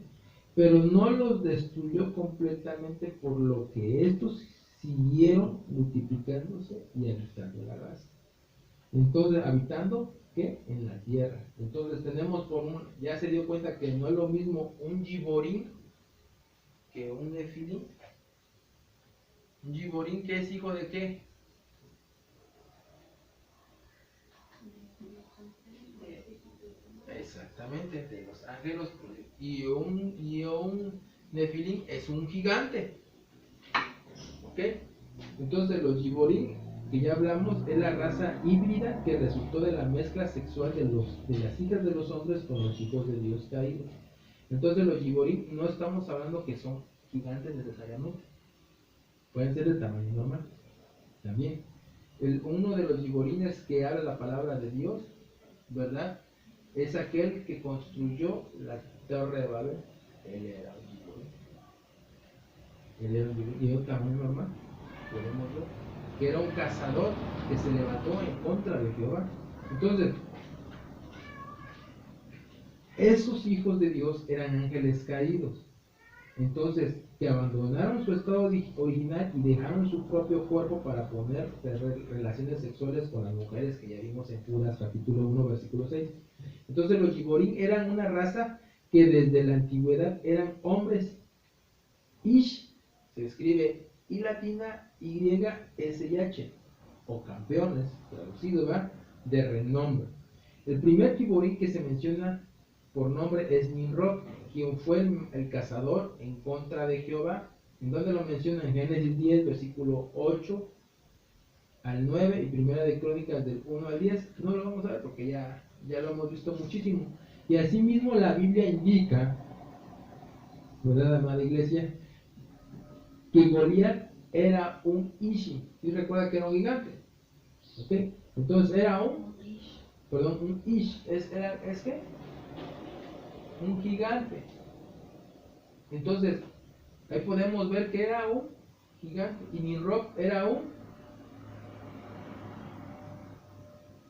pero no los destruyó completamente, por lo que estos siguieron multiplicándose y habitando la raza. Entonces, habitando, ¿qué? En la tierra. Entonces tenemos ya se dio cuenta que no es lo mismo un Giborim que un Nefilim. Un Giborim, ¿que es hijo de qué? Exactamente, de los ángeles. Y un Nefilim es un gigante. ¿Ok? Entonces los Giborim, que ya hablamos, es la raza híbrida que resultó de la mezcla sexual de las hijas de los hombres con los hijos de Dios caídos. Entonces los Giborim no estamos hablando que son gigantes necesariamente. Pueden ser de tamaño normal. También. Uno de los Giborines que habla la palabra de Dios, ¿verdad? Es aquel que construyó la torre de Babel. Él era un Giborín. Él era un Giborín. Y de un tamaño normal. Podemos ver que era un cazador que se levantó en contra de Jehová. Entonces, esos hijos de Dios eran ángeles caídos. Entonces, que abandonaron su estado original y dejaron su propio cuerpo para poner relaciones sexuales con las mujeres, que ya vimos en Judas capítulo 1 versículo 6. Entonces los Giborim eran una raza que desde la antigüedad eran hombres. Ish se escribe I latina YSH, o campeones, traducido, ¿verdad? De renombre. El primer Giborim que se menciona por nombre es Nimrod, quien fue el cazador en contra de Jehová. ¿En donde lo menciona? En Génesis 10, versículo 8 al 9 y Primera de Crónicas del 1 al 10. No lo vamos a ver porque ya lo hemos visto muchísimo. Y asimismo la Biblia indica, ¿verdad, amada iglesia?, que Goliat era un Ishi. ¿Sí recuerda que era un gigante? ¿Ok? Entonces era un Ish. ¿Es qué? Un gigante. Entonces, ahí podemos ver que era un gigante. Y Nimrod era un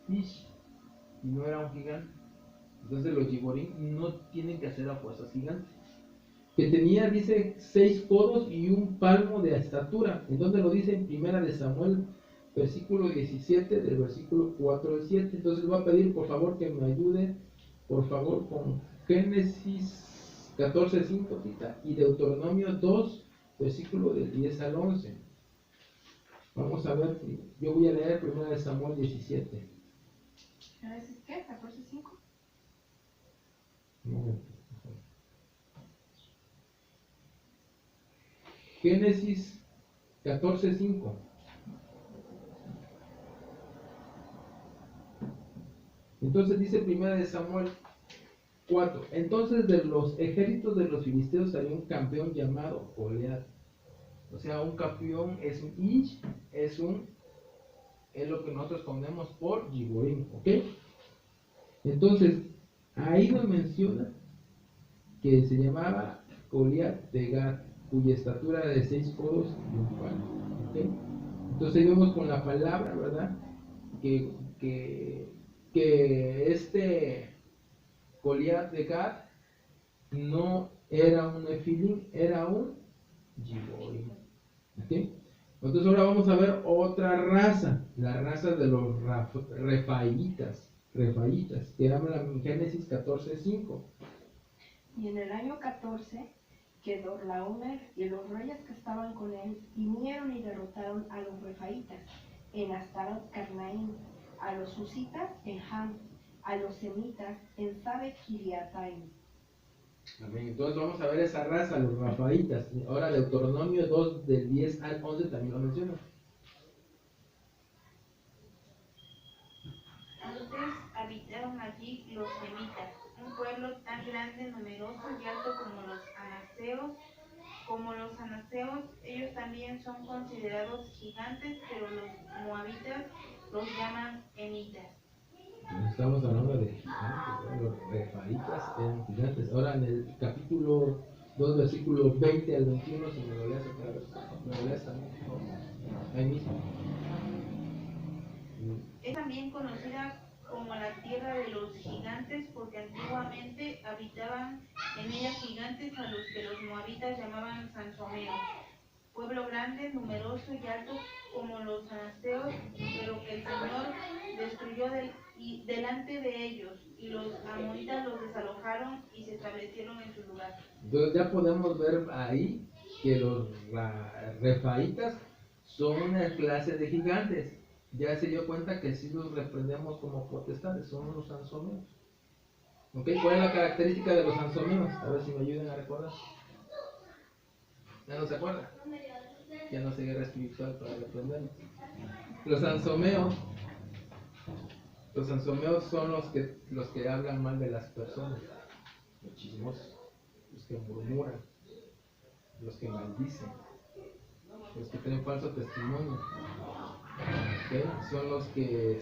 Ish. Y no era un gigante. Entonces los Giborim no tienen que hacer a fuerzas gigantes. Que tenía, dice, 6 codos y un palmo de estatura. ¿En donde lo dice? En Primera de Samuel, versículo 17, del versículo 4 al 7. Entonces les voy a pedir por favor que me ayude, por favor, con Génesis 14:5, Tita, y Deuteronomio 2, versículo del 10 al 11. Vamos a ver, yo voy a leer Primera de Samuel 17. ¿Génesis qué? ¿14:5? Un momento. Génesis 14:5. Entonces dice Primera de Samuel 4. Entonces de los ejércitos de los filisteos salió un campeón llamado Goliat. O sea, un campeón es un Ish, es lo que nosotros ponemos por Giborim, ¿ok? Entonces, ahí nos menciona que se llamaba Goliat de Gat, cuya estatura era de 6 codos y un palmo, ¿ok? Entonces ahí vemos con la palabra, ¿verdad? Que este Goliat de Gat no era un Nefilim, era un Giborim, ¿ok? Entonces ahora vamos a ver otra raza, la raza de los refaitas, que hablan en Génesis 14:5. Y en el año 14, Kedorlaomer y los reyes que estaban con él vinieron y derrotaron a los refaitas en Astarot Carnaim, a los husitas en Ham, a los semitas en Sabe Kiriataim. Amén. Entonces vamos a ver esa raza, los rafaitas. Ahora Deuteronomio 2 del 10 al 11 también lo menciona. Antes habitaron allí los semitas, un pueblo tan grande, numeroso y alto como los anaseos. Como los anaseos, ellos también son considerados gigantes, pero los moabitas los llaman emitas. Estamos hablando de gigantes, ¿no? Los refaitas eran gigantes. Ahora en el capítulo 2, versículos 20 al 21, si me lo leas otra vez, me lo leas también, ahí mismo. Es también conocida como la tierra de los gigantes porque antiguamente habitaban en ella gigantes a los que los moabitas llamaban sansomeos, pueblo grande, numeroso y alto como los anaseos, pero que el Señor destruyó delante de ellos, y los amonitas los desalojaron y se establecieron en su lugar. Entonces ya podemos ver ahí que los refaitas son una clase de gigantes. Ya se dio cuenta que si los reprendemos como potestades, son los sansomeos. ¿Ok? ¿Cuál es la característica de los sansomeos? A ver si me ayudan a recordar. ¿Ya no se acuerda? Ya no se guerra espiritual para reprenderlos. Los sansomeos son los que hablan mal de las personas, los chismosos, los que murmuran, los que maldicen, los que tienen falso testimonio. ¿Okay? Son los que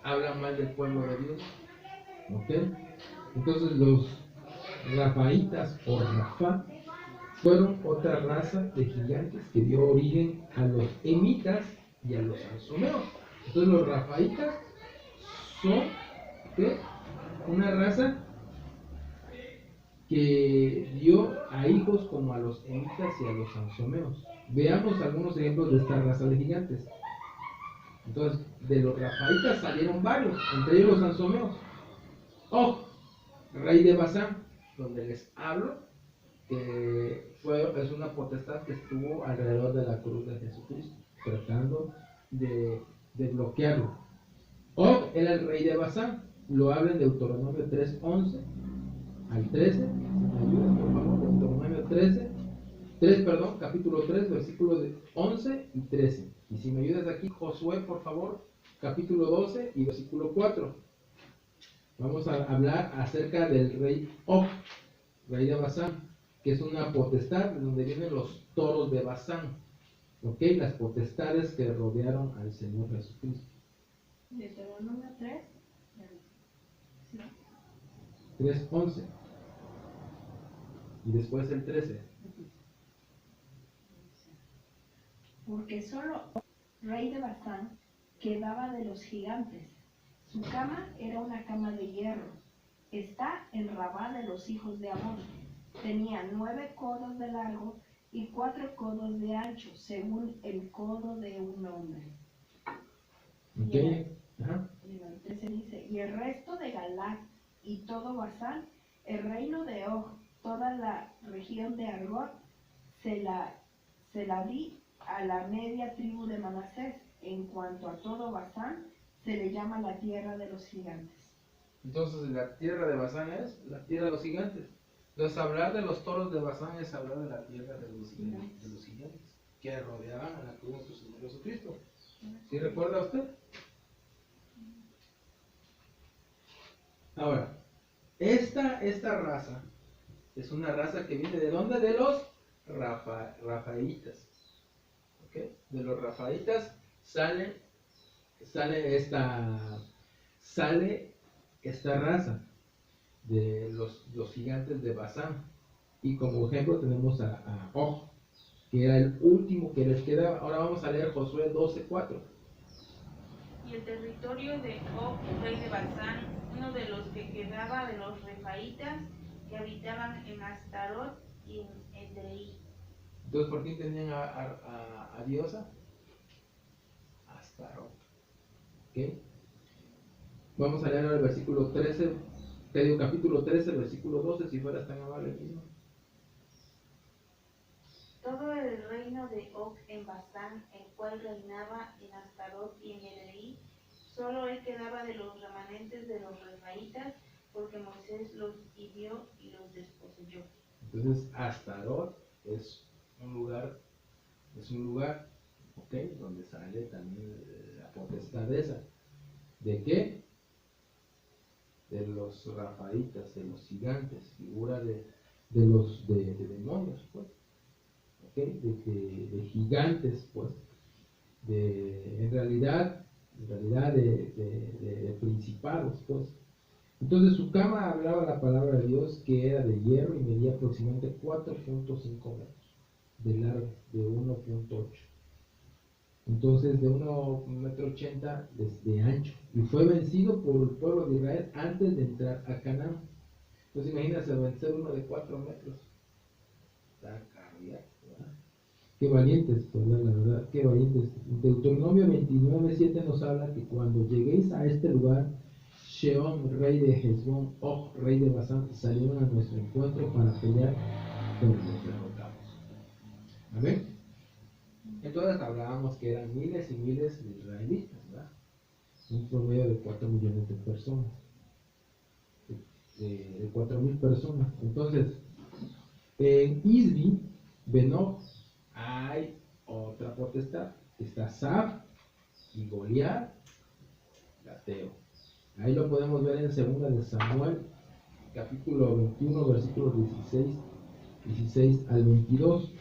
hablan mal del pueblo de Dios. ¿Okay? Entonces los rafaitas o Rafá fueron otra raza de gigantes que dio origen a los emitas y a los sansomeos. Entonces los rafaitas son ¿qué? Una raza que dio a hijos como a los emitas y a los sansomeos. Veamos algunos ejemplos de esta raza de gigantes. Entonces, de los rafaitas salieron varios, entre ellos los sansomeos. Og, rey de Basán, donde les hablo, es una potestad que estuvo alrededor de la cruz de Jesucristo, tratando de bloquearlo. Og era el rey de Basán, lo habla en Deuteronomio 3:11 al 13, si me ayudan por favor, Deuteronomio 3, capítulo 3, versículos 11 y 13. Y si me ayudas aquí, Josué, por favor, capítulo 12 y versículo 4. Vamos a hablar acerca del rey Og, rey de Basán, que es una potestad de donde vienen los toros de Basán. ¿Ok? Las potestades que rodearon al Señor Jesucristo. Deuteronomio 3, 3:11. Y después el 13. porque solo rey de Basán quedaba de los gigantes. Su cama era una cama de hierro. Está en Rabá de los hijos de Amón. Tenía 9 codos de largo y 4 codos de ancho, según el codo de un hombre. Okay. Y el 13 dice, y el resto de Galaad y todo Basán, el reino de Og, toda la región de Argot, se la di a la media tribu de Manasés. En cuanto a todo Basán, se le llama la tierra de los gigantes. Entonces la tierra de Basán es la tierra de los gigantes. Entonces hablar de los toros de Basán es hablar de la tierra de los gigantes que rodeaban a la cruz de su Señor Jesucristo. ¿Sí recuerda usted? Ahora, esta raza es una raza que viene ¿de dónde? De los rafaitas. ¿Okay? De los rafaitas sale esta raza de los gigantes de Basán. Y como ejemplo tenemos a Og, que era el último que les quedaba. Ahora vamos a leer Josué 12:4. Y el territorio de Og, rey de Basán, uno de los que quedaba de los refaitas que habitaban en Astarot y en Edrei. Entonces, ¿por qué tenían a diosa? Astarot. ¿Okay? Vamos a leer ahora el versículo 13, capítulo 13, versículo 12, si fueras tan amable mismo. Todo el reino de Og en Basán, el cual reinaba en Astarot y en Edrei, solo él quedaba de los remanentes de los refaítas, porque Moisés los hirió y los desposeyó. Entonces, Astarot es un lugar, ¿ok? Donde sale también la potestad esa. ¿De qué? De los rafaítas, de los gigantes, figura de demonios, pues, ¿ok? De gigantes, pues, en realidad de principados, pues. Entonces su cama hablaba la palabra de Dios, que era de hierro y medía aproximadamente 4.5 metros de largo, de 1.8. Entonces de 1,80 m de ancho. Y fue vencido por el pueblo de Israel antes de entrar a Canaán. Entonces imagínense vencer uno de 4 metros. Está cardíaco, ¿verdad? Qué valientes, ¿verdad? La verdad, qué valientes. Deuteronomio 29:7 nos habla que cuando lleguéis a este lugar, Sheón, rey de Hezbón, Og, rey de Basán, salieron a nuestro encuentro para pelear, pero los derrotamos. Amén. Entonces hablábamos que eran miles y miles de israelitas, ¿verdad? Un promedio de 4 millones de personas, de 4,000 personas. Entonces, en Isbi, Benob, hay otra potestad. Está Sab y Goliat, Gateo. Ahí lo podemos ver en 2 de Samuel, capítulo 21, versículos 16 al 22.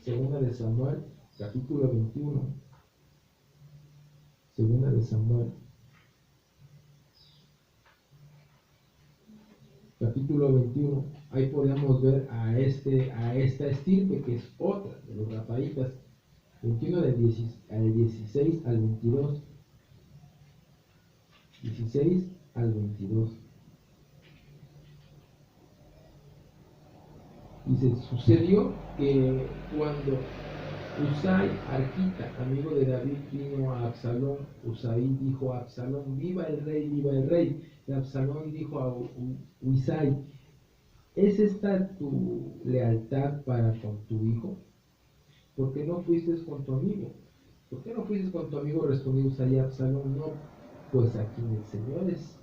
2 de Samuel, capítulo 21. 2 de Samuel, capítulo 21. Ahí podemos ver a esta estirpe, que es otra de los rafaítas. 21 del 16 al 22. 16 al 22. Dice, sucedió que cuando Usai, Arquita, amigo de David, vino a Absalón, Usai dijo a Absalón, viva el rey, viva el rey. Y Absalón dijo a Usai, ¿es esta tu lealtad para con tu hijo? ¿Por qué no fuiste con tu amigo? ¿Por qué no fuiste con tu amigo? Respondió Usai a Absalón, no, pues a quien el Señor es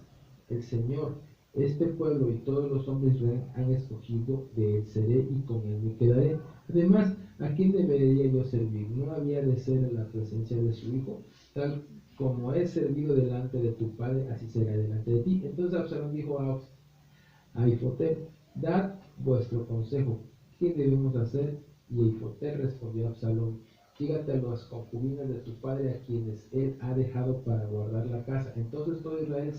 el Señor. Este pueblo y todos los hombres de Israel han escogido, de él seré y con él me quedaré. Además, ¿a quién debería yo servir? ¿No había de ser en la presencia de su hijo? Tal como he servido delante de tu padre, así será delante de ti. Entonces Absalón dijo a Aifotel, dad vuestro consejo, ¿qué debemos hacer? Y Aifotel respondió a Absalón, fíjate a las concubinas de tu padre, a quienes él ha dejado para guardar la casa. Entonces todo Israel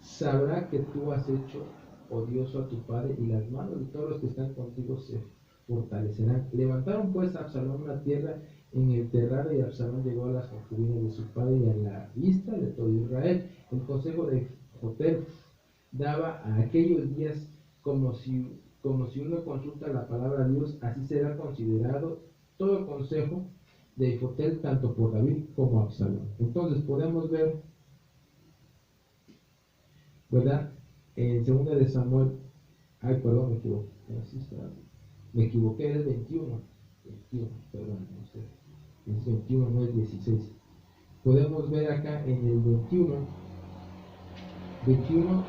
sabrá que tú has hecho odioso a tu padre, y las manos de todos los que están contigo se fortalecerán. Levantaron pues a Absalón una tierra en el terrado, y Absalón llegó a las concubinas de su padre y a la vista de todo Israel. El consejo de Jotel daba a aquellos días como si uno consulta la palabra de Dios, así será considerado todo el consejo de Jotel, tanto por David como Absalón. Entonces podemos ver, ¿verdad? En 2 de Samuel, perdón, me equivoqué, me equivoqué, es 21, perdón, no sé, es 21, no es 16. Podemos ver acá en el 21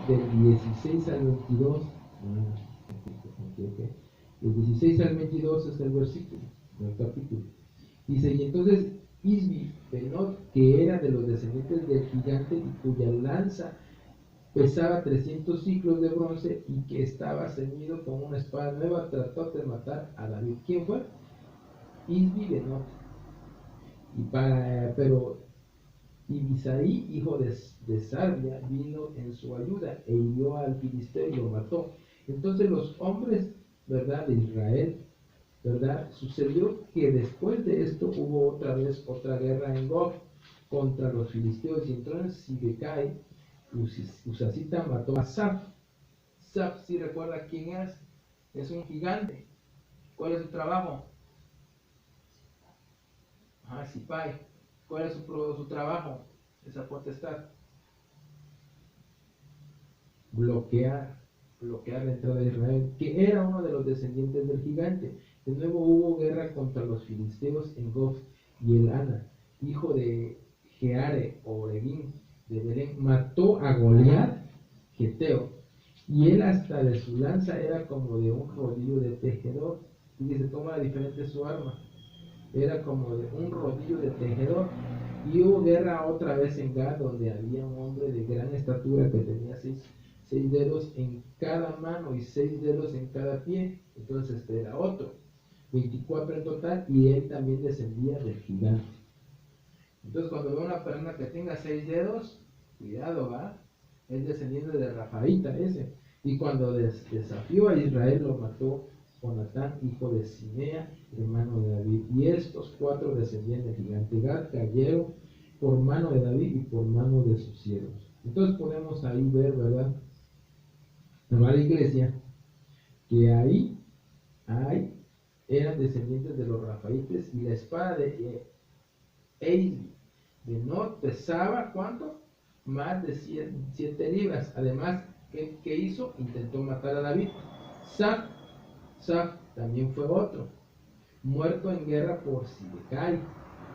del 16 al 22, el 16 al 22 es el versículo, el capítulo. Dice, y entonces Isbi Benob, que era de los descendientes del gigante y cuya lanza pesaba 300 ciclos de bronce y que estaba ceñido con una espada nueva, trató de matar a David. ¿Quién fue? Isbi Benob. Pero Ibisaí, hijo de Sarbia, vino en su ayuda e hirió al filisteo y lo mató. Entonces los hombres, ¿verdad?, de Israel, ¿verdad? Sucedió que después de esto hubo otra vez otra guerra en Gob contra los filisteos, y entonces Sibecai, Usacita, mató a Sab. Sab, si recuerda quién es un gigante. ¿Cuál es su trabajo? Sipai. ¿Cuál es su trabajo? Esa potestad. Bloquear, bloquear la entrada de Israel, que era uno de los descendientes del gigante. De nuevo hubo guerra contra los filisteos en Gof, y el Ana, hijo de Jeare o Oregim de Belén, mató a Goliat, Geteo, y él hasta de su lanza era como de un rodillo de tejedor. Fíjese cómo era diferente su arma, era como de un rodillo de tejedor. Y hubo guerra otra vez en Gad, donde había un hombre de gran estatura que tenía seis dedos en cada mano y 6 dedos en cada pie. Entonces este era otro, 24 en total, y él también descendía del gigante. Entonces cuando ve una persona que tenga 6 dedos, cuidado, va, es descendiente de Rafaíta ese. Y cuando desafió a Israel, lo mató Jonatán, hijo de Simea, hermano de David. Y estos 4 descendían del gigante. Gad cayeron por mano de David y por mano de sus siervos. Entonces podemos ahí ver, ¿verdad?, amada iglesia, que ahí eran descendientes de los rafaítes, y la espada de Eisbi de Not pesaba, ¿cuánto? Más de 7 libras. Además, ¿qué hizo? Intentó matar a David. Saf también fue otro, muerto en guerra por Sibecai,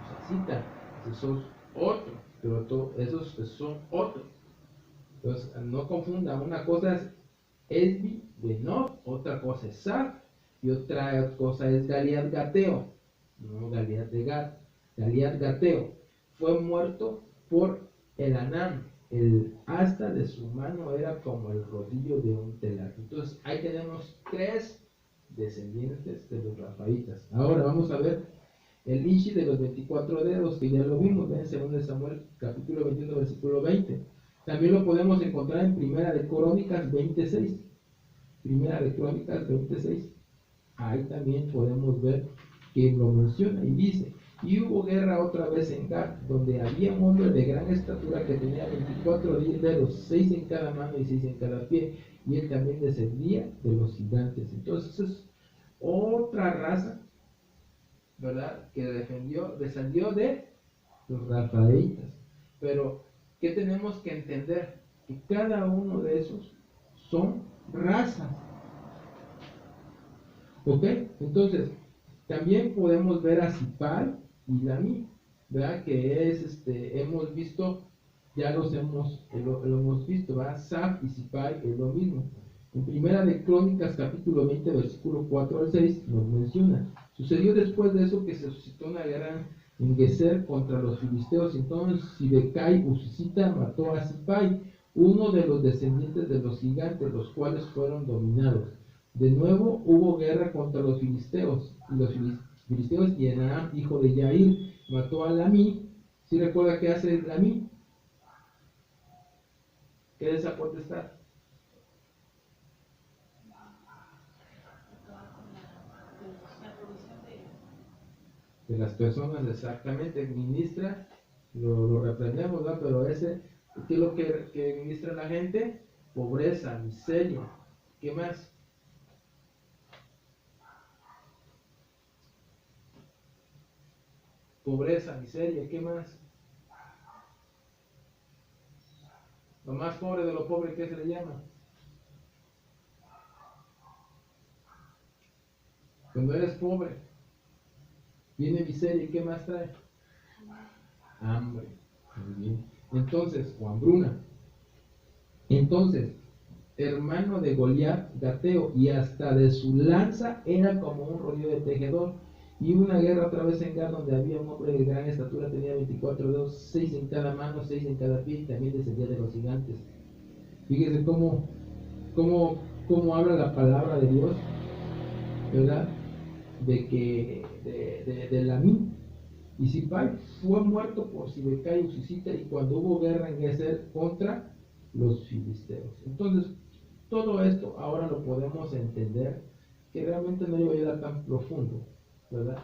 Usacita. Esos son otros, pero esos son otros. Entonces, no confunda, una cosa es Esbi de Not, otra cosa es Saf, y otra cosa es Goliat Gateo, no Goliat de Gat. Goliat Gateo fue muerto por el Anán, el asta de su mano era como el rodillo de un telar. Entonces ahí tenemos 3 descendientes de los rafaítas. Ahora vamos a ver el Ishi de los 24 dedos, que ya lo vimos en 2 Samuel capítulo 21 versículo 20. También lo podemos encontrar en Primera de Crónicas 26. Primera de Crónicas 26. Ahí también podemos ver que lo menciona y dice: y hubo guerra otra vez en Gad, donde había un hombre de gran estatura que tenía 24 dedos, 6 en cada mano y 6 en cada pie, y él también descendía de los gigantes. Entonces es otra raza, ¿verdad?, que descendió de los rafaítas. Pero ¿qué tenemos que entender? Que cada uno de esos son razas. ¿Ok? Entonces, también podemos ver a Sipai y Lamí, ¿verdad? Que es, hemos visto, ya lo hemos visto, ¿verdad? Saf y Sipai es lo mismo. En Primera de Crónicas, capítulo 20, versículo 4 al 6, nos menciona: sucedió después de eso que se suscitó una guerra en Geser contra los filisteos. Entonces Sibecai Usicita mató a Sipai, uno de los descendientes de los gigantes, los cuales fueron dominados. De nuevo hubo guerra contra los filisteos, y Enaam, hijo de Yair, mató a Lamí. ¿Sí recuerda qué hace Lamí? ¿Qué es esa potestad? De las personas, exactamente, ministra, lo reprendemos, ¿verdad? Pero ¿qué es lo que ministra la gente? Pobreza, miseria. ¿Qué más? Pobreza, miseria, ¿qué más? Lo más pobre de lo pobre, ¿qué se le llama? Cuando eres pobre, viene miseria, ¿y qué más trae? Hambre. Muy bien. Entonces, o hambruna. Entonces, hermano de Goliat, Gateo, y hasta de su lanza era como un rodillo de tejedor. Y una guerra otra vez en Gad, donde había un hombre de gran estatura, tenía 24 dedos, 6 en cada mano, 6 en cada pie, y también descendía de los gigantes. Fíjese cómo habla la palabra de Dios, ¿verdad? De Lamí. Y Sipai fue muerto por Sibecai y Usicita, y cuando hubo guerra en Geser contra los filisteos. Entonces, todo esto ahora lo podemos entender, que realmente no iba a llegar tan profundo, ¿verdad?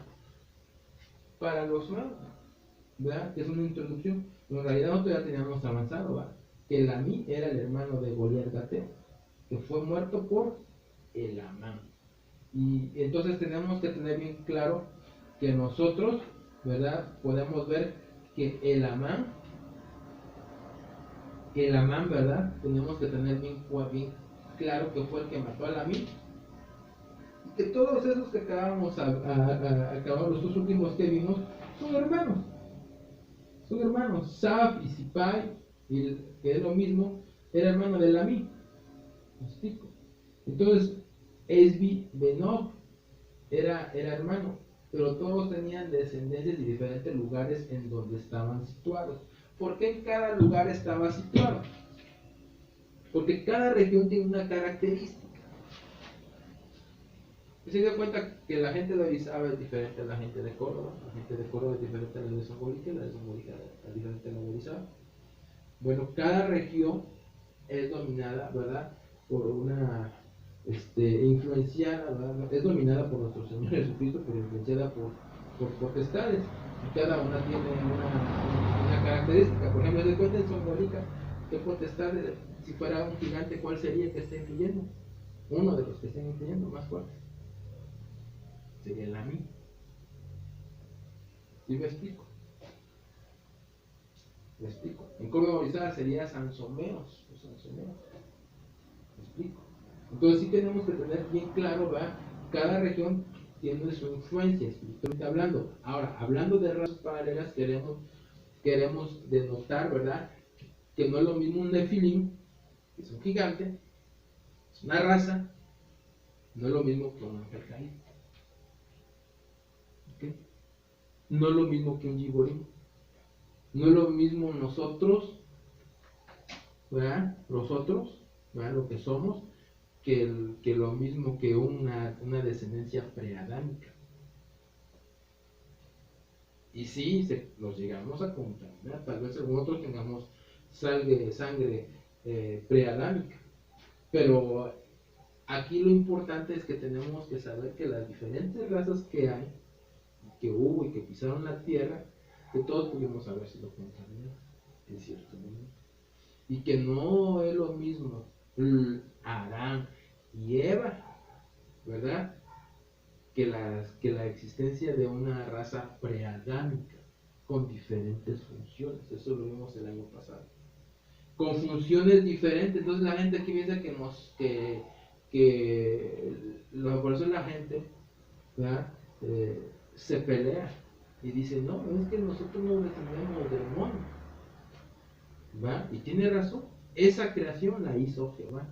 Para los nuevos, ¿verdad? Que es una introducción. En realidad nosotros ya teníamos avanzado, ¿verdad? Que Lamí era el hermano de Goliat Gateo, que fue muerto por el Amán. Y entonces tenemos que tener bien claro que nosotros, ¿verdad?, podemos ver que el Amán, ¿verdad?, tenemos que tener bien claro que fue el que mató a Lamí. Y que todos esos que acabamos a acabar los dos últimos que vimos son hermanos. Son hermanos. Saf y Sipai, que es lo mismo, era hermano de Lamí. ¿Me explico? Entonces, Esbi, Benob era hermano, pero todos tenían descendencias de diferentes lugares en donde estaban situados. ¿Por qué en cada lugar estaba situado? Porque cada región tiene una característica. Se dio cuenta que la gente de Orizaba es diferente a la gente de Córdoba, la gente de Córdoba es diferente a la de Zongolica, la de Zongolica es diferente a la de Orizaba. Bueno, cada región es dominada, ¿verdad?, por una influenciada, ¿verdad? Es dominada por nuestro Señor Jesucristo, pero influenciada por potestades, y cada una tiene una característica. Por ejemplo, de cuenta en Zongolica, ¿qué potestad, si fuera un gigante, cuál sería el que esté influyendo? Uno de los que estén influyendo más fuerte sería el Lamí. ¿Sí me explico? ¿Me explico? En Córdoba Orizaba sería Sansomeos, o Sansomeos. ¿Me explico? Entonces sí tenemos que tener bien claro, ¿verdad? Cada región tiene su influencia, espiritualmente hablando. Ahora, hablando de razas paralelas, queremos denotar, ¿verdad?, que no es lo mismo un Nefilim, que es un gigante, es una raza, no es lo mismo que un ángel caído. ¿Okay? No es lo mismo que un Giborim. No es lo mismo nosotros, ¿verdad? Nosotros, ¿verdad?, lo que somos, que lo mismo que una descendencia preadámica. Y sí, nos llegamos a contaminar, tal vez nosotros tengamos sangre preadámica, pero aquí lo importante es que tenemos que saber que las diferentes razas que hay, que hubo y que pisaron la tierra, que todos pudimos haber sido contaminados en cierto momento. Y que no es lo mismo Adán y Eva, ¿verdad?, que la existencia de una raza preadámica con diferentes funciones. Eso lo vimos el año pasado. Con funciones diferentes. Entonces la gente aquí piensa por eso la gente, ¿verdad?, se pelea y dice, no, es que nosotros no descendemos del mono, ¿verdad? Y tiene razón. Esa creación la hizo Jehová.